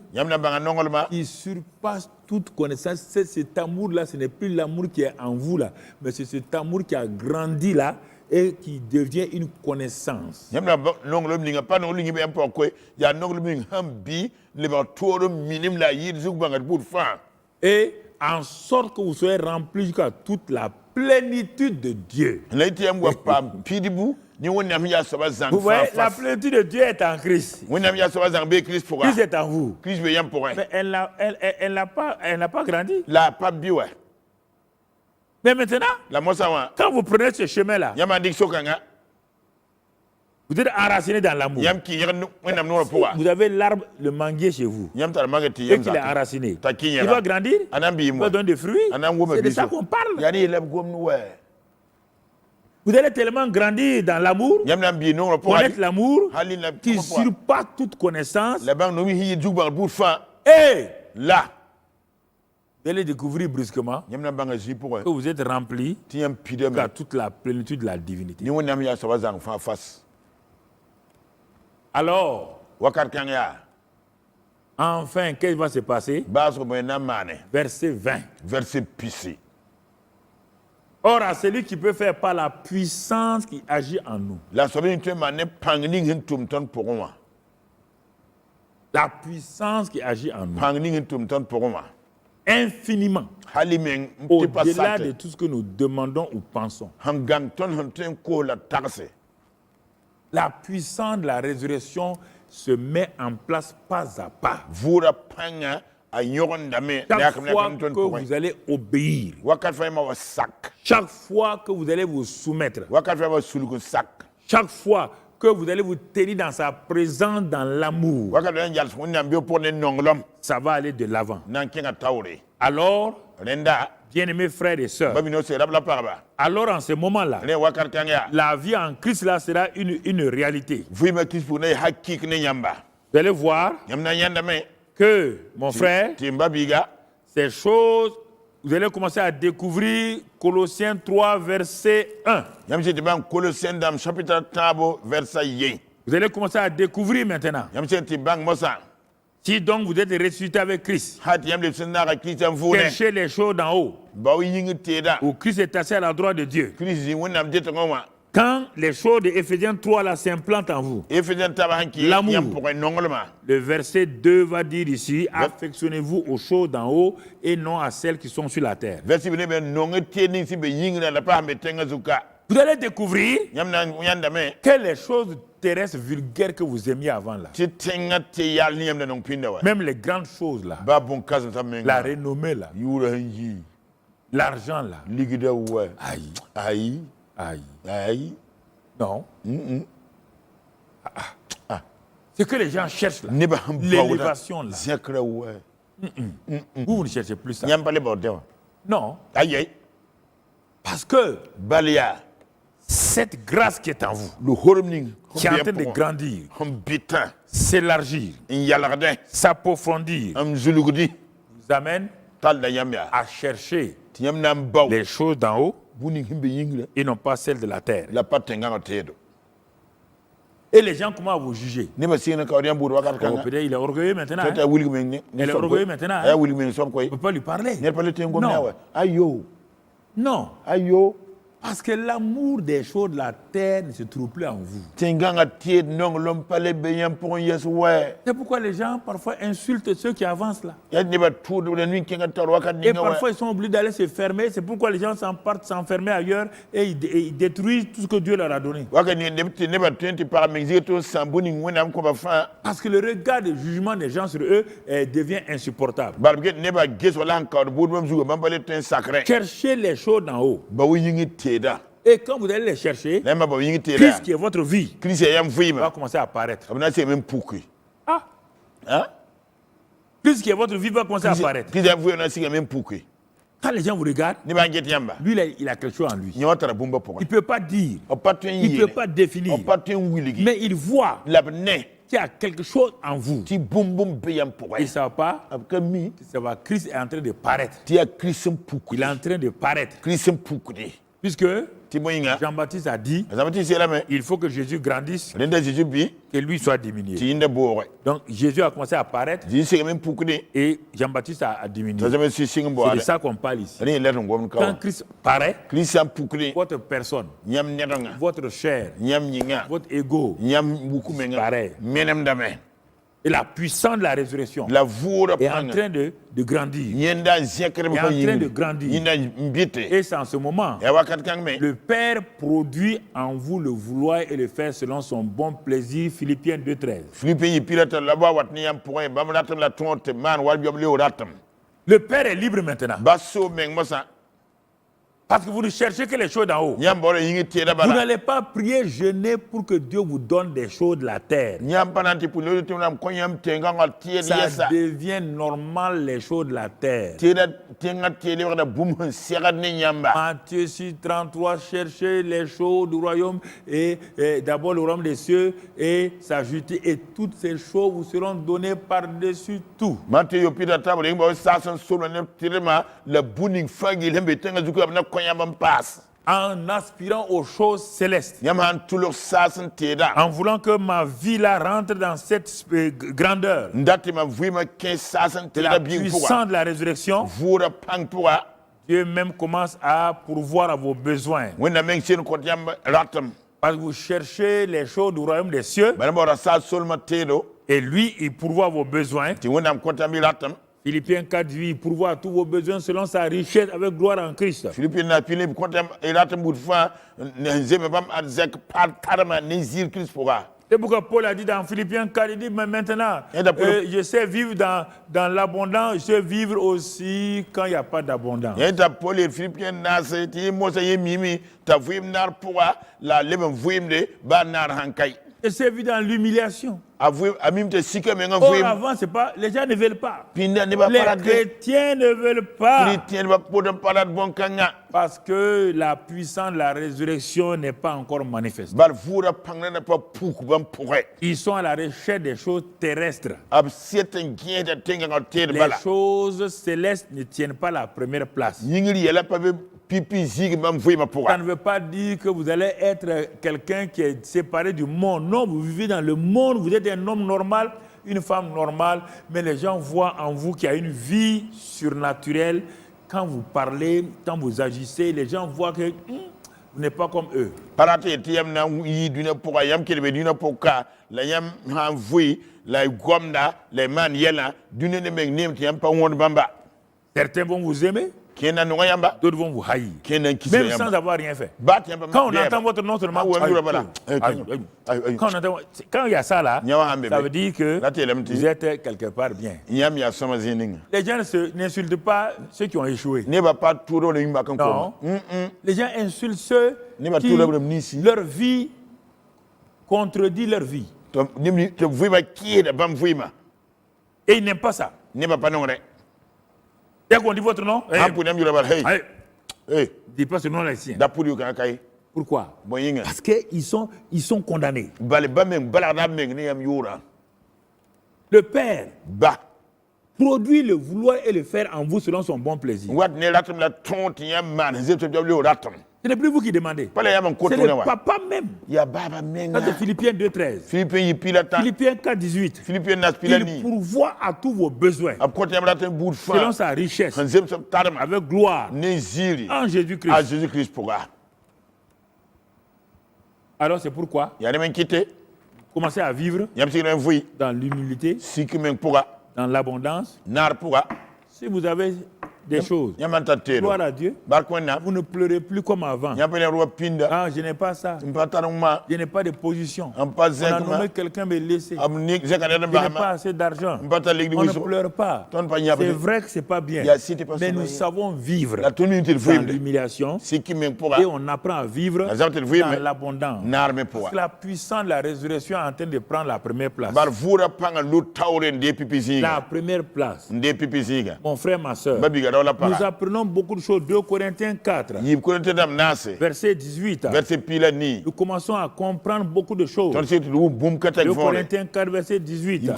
qui surpasse toute connaissance. Cet amour-là, ce n'est plus l'amour qui est en vous, là, mais c'est cet amour qui a grandi là et qui devient une connaissance. Et en sorte que vous soyez remplis jusqu'à toute la plénitude de Dieu. Vous voyez, la plénitude de Dieu est en Christ. Christ est en vous. Mais elle n'a pas grandi. Mais maintenant, quand vous prenez ce chemin-là, vous êtes enraciné dans l'amour. Vous avez l'arbre, le manguier chez vous, et qu'il est enraciné. Il va grandir, il va donner des fruits. C'est de ça qu'on parle. Vous allez tellement grandir dans l'amour, connaître l'amour, qui surpasse toute connaissance. Et là, vous allez découvrir brusquement que vous êtes rempli à toute la plénitude de la divinité. Alors, enfin, qu'est-ce qui va se passer? Verset 20. Or, à celui qui peut faire par la puissance qui agit en nous. La puissance qui agit en nous. Infiniment. Au-delà de tout ce que nous demandons ou pensons. La puissance de la résurrection se met en place pas à pas. Chaque fois que vous allez obéir, chaque fois que vous allez vous soumettre, chaque fois que vous allez vous tenir dans sa présence dans l'amour, ça va aller de l'avant. Alors, bien-aimés frères et sœurs, alors en ce moment-là, la vie en Christ là sera une réalité. Vous allez voir que, mon frère, ces choses, vous allez commencer à découvrir Colossiens 3, verset 1. Vous allez commencer à découvrir maintenant. Si donc vous êtes ressuscité avec Christ, cherchez les choses d'en haut, où Christ est assis à la droite de Dieu. Quand les choses de Éphésiens 3 là s'implantent en vous, l'amour, le verset 2 va dire ici, affectionnez-vous aux choses d'en haut et non à celles qui sont sur la terre. Vous allez découvrir que les choses terrestres vulgaires que vous aimiez avant là, même les grandes choses là, la renommée là, l'argent là, aïe. Non. Ce que les gens cherchent là, l'élévation là. Vous ne cherchez plus ça. Non. Parce que cette grâce qui est en vous, qui est en train de grandir, s'élargir, s'approfondir, vous amène à chercher les choses d'en haut et non pas celles de la terre. Et les gens, comment vous juger? Peut-être il est orgueilleux maintenant. Il est orgueilleux maintenant. On ne peut pas lui parler. Non. Non. Parce que l'amour des choses de la terre ne se trouve plus en vous. C'est pourquoi les gens parfois insultent ceux qui avancent là. Et parfois ils sont obligés d'aller se fermer. C'est pourquoi les gens partent s'enfermer ailleurs et ils détruisent tout ce que Dieu leur a donné. Parce que le regard de jugement des gens sur eux devient insupportable. Cherchez les choses d'en haut. Et quand vous allez les chercher, Christ qui est votre vie va commencer à apparaître. Christ qui est votre vie va commencer à apparaître. Quand les gens vous regardent, lui il a quelque chose en lui. Il ne peut pas dire, il ne peut pas définir, mais il voit qu'il y qu'il y a quelque chose en vous. Ti boum boum beyam pour Il ne savent pas Abkami. que ça va, Christ est en train de paraître. Ti a Christian Poukou. Il est en train de paraître. Christian Poukou. Puisque Ti moyinga. Jean-Baptiste a dit Jean-Baptiste c'est là mais. il faut que Jésus grandisse, Renda Jésus bi. que lui soit diminué. Ti inde boore. Donc Jésus a commencé à paraître Jésus c'est même Poukou ni. et Jean-Baptiste a diminué. Ça jamais si sing C'est boare. de ça qu'on parle ici. Ani lettre ngom Quand ka. Christ paraît, Christian Poukou ni. votre personne, Nyam nedonga. votre chair, Nyam nyinga. votre ego Nyam buku menga. paraît. Menem dame. Et la puissance de la résurrection La voura est en train de grandir. Nyenda zekre Est en train de grandir. Nyenda mbite. Et c'est en ce moment, Ya wakat kang me. le Père produit en vous le vouloir et le faire selon son bon plaisir. Philippiens 2,13. Philippe yi pirata laba wat ni yam point bam ratam la tonte man wal biom le ratam. Le Père est libre maintenant. Basso meng mosa. Parce que vous ne cherchez que les choses d'en haut. Nyam bore yingi tira Vous bala. n'allez pas prier, jeûner pour que Dieu vous donne des choses de la terre. Nyam pananti pour le tunam konyam tenga ngal tier Ça yesa. devient normal les choses de la terre. Tira tenga tier wala boum serad ni nyamba. Matthieu 6, 33, cherchez les choses du royaume et d'abord le royaume des cieux et sa justice et toutes ces choses vous seront données par-dessus tout. Mate yo pirata bole ngba sasan solo ne tirema la buning fangi lembe tenga zuku na konyam pass. En aspirant aux choses célestes. Nyam han tulok sasan tira. En voulant que ma vie là rentre dans cette grandeur. Ndati ma vuima 15 sasan De tira la bi puissance de la résurrection, Voura pang pour Dieu même commence à pourvoir à vos besoins. When the mention kotiam ratam. Parce que vous cherchez les choses du royaume des cieux Banabora sa solma tero. et lui, il pourvoit vos besoins. Ti when am kotiam ratam. Philippiens 4, il pourvoit à tous vos besoins selon sa richesse avec gloire en Christ. Philippine na Philippe kotiam ratam boutfa. Nzeme bam adzek partarma nizir Christ pourra. C'est pourquoi Paul a dit dans Philippiens 4, il dit, mais maintenant, je sais vivre dans l'abondance, je sais vivre aussi quand il n'y a pas d'abondance. Yenta Paul et Philippien na se ti mosa yemimi ta vuim nar pourra la leben vuim de ba nar hankai. Je sais vivre dans l'humiliation. Amim te sika menga Or, vuim. avant, c'est pas, les gens ne veulent pas. Pinda ne ba Les parade. chrétiens ne veulent pas. Chrétien ba podam parade bon kanga. Parce que la puissance de la résurrection n'est pas encore manifeste. Bal voura pangna na pa pouk bam pourrait. Ils sont à la recherche des choses terrestres. Ab sieten gien de tenga ngal ter Les bala. choses célestes ne tiennent pas la première place. Yingri yela pa be pipi zig bam vuima Ça pourra. ne veut pas dire que vous allez être quelqu'un qui est séparé du monde. Non, vous vivez dans le monde, vous êtes un homme normal, une femme normale, mais les gens voient en vous qu'il y a une vie surnaturelle. Quand vous parlez, quand vous agissez, les gens voient que vous n'êtes pas comme eux. Parate tiam na yi duna pourra yam kelbe duna pourka. La yam han vui la gomna les man yela duna ne meg nem tiam pa won bamba. Certains vont vous aimer, Kena no yamba. d'autres vont vous haïr. Kena kisa Même yamba. sans avoir rien fait. Bat yamba. Quand on entend votre nom seulement, quand il y a ça là, ça veut dire que vous êtes quelque part bien. Yam ya soma zininga. Les gens n'insultent pas ceux qui ont échoué. Ne va pas tout le yimba kan Non. ko. Les gens insultent ceux qui leur vie contredit leur vie. To nimni to vuima ki de bam vuima. Et ils n'aiment pas ça. Ne va pas non re. Dès qu'on dit votre nom, Ampu nem yura bal hey. Hey. dis pas ce nom là ici. Da pour yu kan kai. Pourquoi? Boyinga. Parce qu'ils sont condamnés. Bale bameng balada meng ne yam yura. Le Père Ba. produit le vouloir et le faire en vous selon son bon plaisir. Wat ne ratam la tonte yam man zeto le ratam. Ce n'est plus vous qui demandez. Pala yam ko C'est to le na wa. papa même. Ya baba Ça menga. c'est Philippiens 2,13. Philippe yi pilata. Philippiens 4,18. Philippe nas Il pilani. pourvoit à tous vos besoins Ab ko yam ratam bout selon fa. sa richesse Hanzem so tarma. avec gloire Ne ziri. en A Jésus-Christ. Jésus Christ pourra. Alors c'est pourquoi Ya ne men kite. commencez à vivre Yam si ren vui. dans l'humilité, Siki men pourra. dans l'abondance. Nar pourra. Si vous avez des choses, Yamanta tero. gloire à Dieu, Barkwena. vous ne pleurez plus comme avant. Yampe ro pinda. Ah, je n'ai pas ça. Mpataruma. Je n'ai pas de position. Ampa On a zekma. nommé quelqu'un me laisser. Amnik zekana Je n'ai bahama. pas assez d'argent. Mpata ligli On ne wiso. pleure pas. Ton pa nyapa. C'est vrai que c'est pas bien. Ya si te pas Mais so nous ba. savons vivre La tonu te dans vuimde. l'humiliation Siki men pourra. et on apprend à vivre La zamte vuime. dans l'abondance. Nar me Parce pourra. que la puissance de la résurrection est en train de prendre la première place. Bar vura panga lu tawre nde pipizinga. La première place. Nde pipizinga. Mon frère, ma soeur, Babiga nous apprenons beaucoup de choses. 2 Corinthiens 4, verset 18. Nous commençons à comprendre beaucoup de choses. 2 Corinthiens 4, verset 18.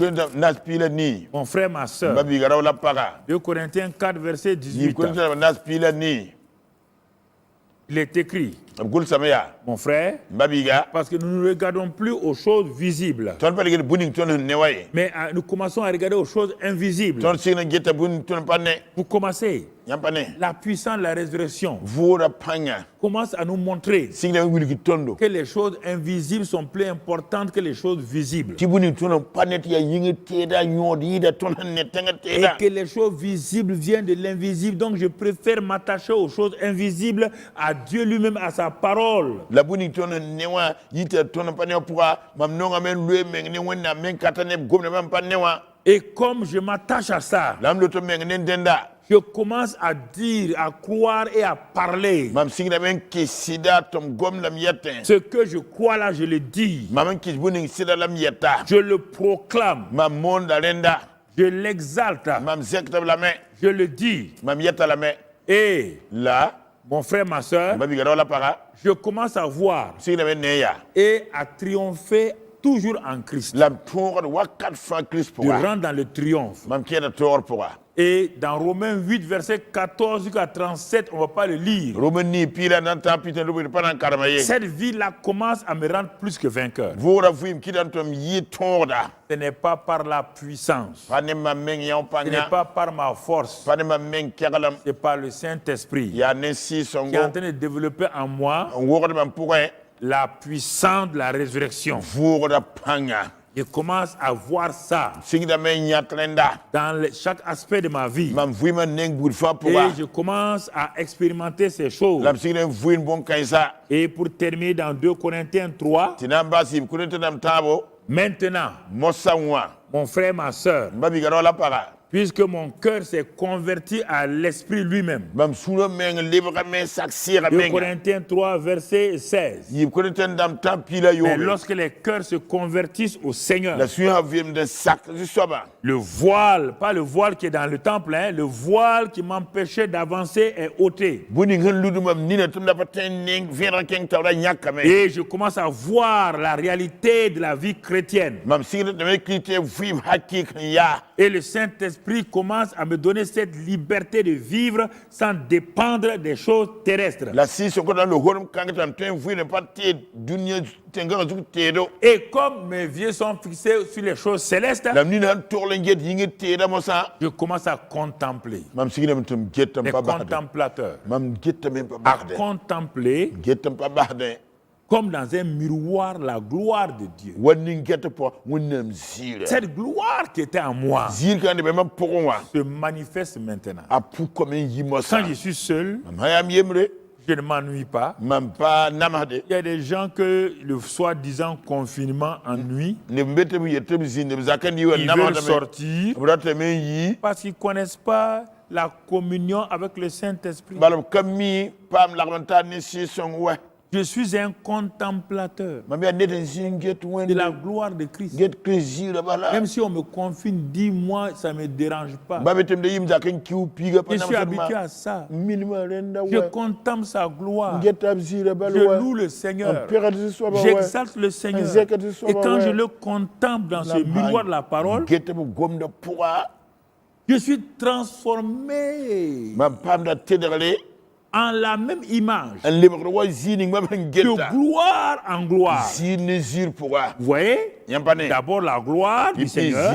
Mon frère, ma soeur. 2 Corinthiens 4, verset 18. Il est écrit, mon frère, parce que nous ne regardons plus aux choses visibles, mais nous commençons à regarder aux choses invisibles. Pour commencer, la puissance de la résurrection commence à nous montrer que les choses invisibles sont plus importantes que les choses visibles. Et que les choses visibles viennent de l'invisible. Donc je préfère m'attacher aux choses invisibles, à Dieu lui-même, à sa parole. Et comme je m'attache à ça, je commence à dire, à croire et à parler. Ce que je crois là, je le dis. Je le proclame. Je l'exalte. Je le dis. Et là, mon frère, ma soeur, je commence à voir et à triompher toujours en Christ. Je rentre dans le triomphe. Et dans Romains 8, verset 14 à 37, on ne va pas le lire. Cette vie-là commence à me rendre plus que vainqueur. Ce n'est pas par la puissance. Ce n'est pas par ma force. C'est par le Saint-Esprit qui est en train de développer en moi la puissance de la résurrection. Je commence à voir ça dans chaque aspect de ma vie. Et je commence à expérimenter ces choses. Et pour terminer dans 2 Corinthiens 3, maintenant, mon frère, ma soeur, puisque mon cœur s'est converti à l'Esprit lui-même. 2 Corinthiens 3, verset 16. Mais lorsque les cœurs se convertissent au Seigneur, le voile, pas le voile qui est dans le temple, le voile qui m'empêchait d'avancer est ôté. Et je commence à voir la réalité de la vie chrétienne. Et le Saint-Esprit commence à me donner cette liberté de vivre sans dépendre des choses terrestres. Et comme mes yeux sont fixés sur les choses célestes, je commence à contempler. Les contemplateurs. À contempler comme dans un miroir la gloire de Dieu. Cette gloire qui était en moi se manifeste maintenant. Quand je suis seul, je ne m'ennuie pas. Il y a des gens que le soi-disant confinement ennuie. Ils veulent sortir parce qu'ils ne connaissent pas la communion avec le Saint-Esprit. Je suis un contemplateur de la gloire de Christ. Même si on me confine 10 mois, ça ne me dérange pas. Je suis habitué à ça. Je contemple sa gloire. Je loue le Seigneur. J'exalte le Seigneur. Et quand je le contemple dans ce miroir de la parole, je suis transformé en la même image, de gloire en gloire. Vous voyez, d'abord la gloire du Seigneur.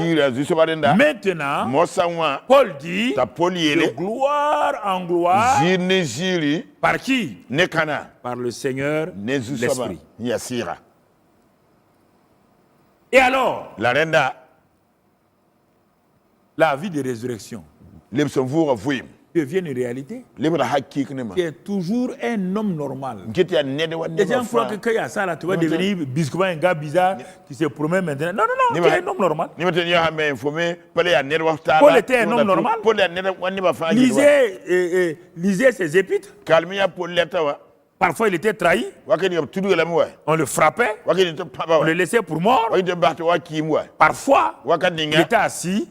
Maintenant, Paul dit de gloire en gloire. Par qui? Par le Seigneur, l'Esprit. Et alors, la vie de résurrection devient une réalité. Tu es toujours un homme normal. Les gens croient que quand il y a ça, là, tu vas devenir biscuit, un gars bizarre qui se promène maintenant. Non, non, non, tu es un homme normal. Paul était un homme normal. Lisez ses épîtres. Parfois, il était trahi. On le frappait. On le laissait pour mort. Parfois, il était assis.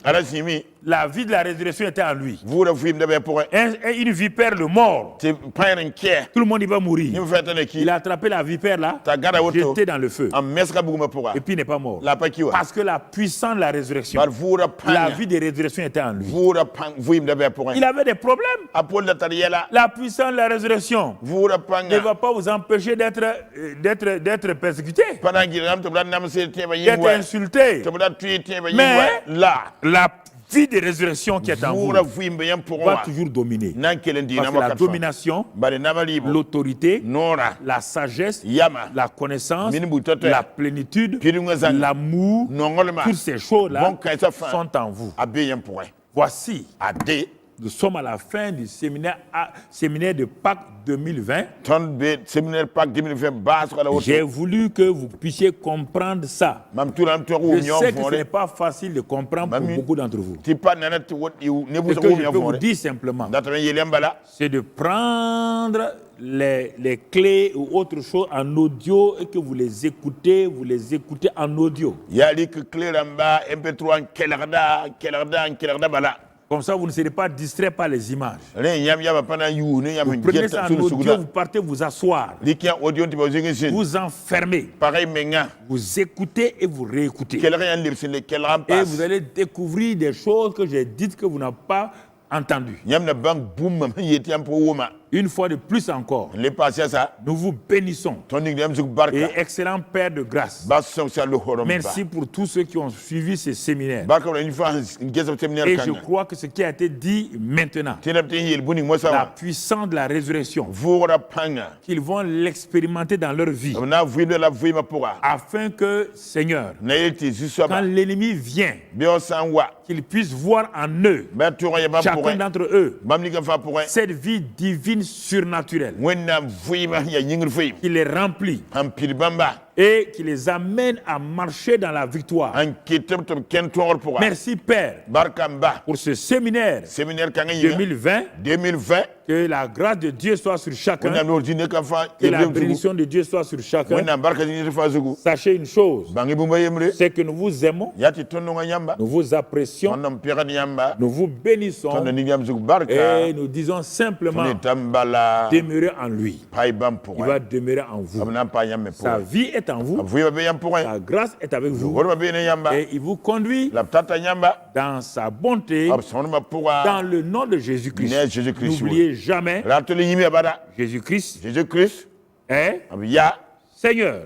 La vie de la résurrection était en lui. Vura vim de be pour Et une vipère le mort. te pain care Tout le monde y va mourir. ni fete ne ki Il a attrapé la vipère là, ta gada woto jeté dans le feu. am meska buguma pour Et puis il n'est pas mort. la pa kiwa Parce que la puissance de la résurrection, bar vura la pan vie de résurrection était en lui. vura pan vim de be pour Il avait des problèmes. apol de tariela La puissance de la résurrection vura ne panga va pas vous empêcher d'être persécuté, panangi ram to nam se te ba d'être yingwa insulté. to da tu te ba Mais yingwa la la vie de résurrection qui est en vous vura vim be yam pour va toujours dominer. nan kelen di Parce na que la makatfa domination, bare na malibo l'autorité, nora la sagesse, yama la connaissance, Minibu tote. la plénitude, Piringa zanga. l'amour, nongolma toutes ces choses-là bon kaisa fa sont en vous. abe yam pour Voici, ade nous sommes à la fin du séminaire de Pâques 2020. ton be séminaire Pâques 2020 bas ko la woto J'ai voulu que vous puissiez comprendre ça. mam turam to Je ñom sais que ce n'est fore pas facile de comprendre pour Mami. beaucoup d'entre vous. ti pa nana ti wodi ne bu Ce so que je ñom peux vous fore dire simplement, data yelem bala c'est de prendre les clés ou autre chose en audio et que vous les écoutez en audio. yali que cléramba mp3 kelarda bala Comme ça, vous ne serez pas distrait par les images. re ñam yaba pana yu ne Vous ñam prenez jet ça en sur audio, suguda vous partez vous asseoir, likia audio ti ba zingin sin vous enfermez, pareil menga vous écoutez et vous réécoutez. kelra yan lirsin le kelram Et pas vous allez découvrir des choses que j'ai dites que vous n'avez pas entendues. ñam na bank boom yeti am po woma Une fois de plus encore, le passé ça nous vous bénissons. ton ngam zug barka Et excellent Père de grâce, bas so sa le horom merci pour tous ceux qui ont suivi ces séminaires. barka une fois ngeza séminaire Et kan je crois que ce qui a été dit maintenant, tinam tin yel buni mo la sa puissance de la résurrection, vura panga qu'ils vont l'expérimenter dans leur vie, na vuido la vuima pour afin que, Seigneur, na yeti quand jusaba l'ennemi vient, bio sanwa qu'ils puissent voir en eux, ba to ya ba pour chacun d'entre eux, bam ni fa pour cette vie divine surnaturelle wenna vuima ya yingir fuim qui les remplit am pir bamba et qui les amène à marcher dans la victoire. an kitab to ken tor pour Merci Père barkamba pour ce séminaire séminaire kan yi 2020. 2020 Que la grâce de Dieu soit sur chacun. wenna no dine kan fa Que la bénédiction de Dieu soit sur chacun. wenna barka ni fa zugu Sachez une chose, bangi bumba yemre c'est que nous vous aimons, yati tonno nga nyamba nous vous apprécions, tonno pira nyamba nous vous bénissons tonno ni nyam zugu barka et nous disons simplement ni tambala demeurez en lui. pay bam pour Il va demeurer en vous. amna pa yamme pour Sa vie est en vous, vuima be yam pour sa grâce est avec vous gorma be ne yamba et il vous conduit la tata nyamba dans sa bonté absonma pour dans le nom de Jésus-Christ. Ne Jésus-Christ. N'oubliez jamais, rateli yimi abada Jésus-Christ Jésus-Christ est ya Seigneur.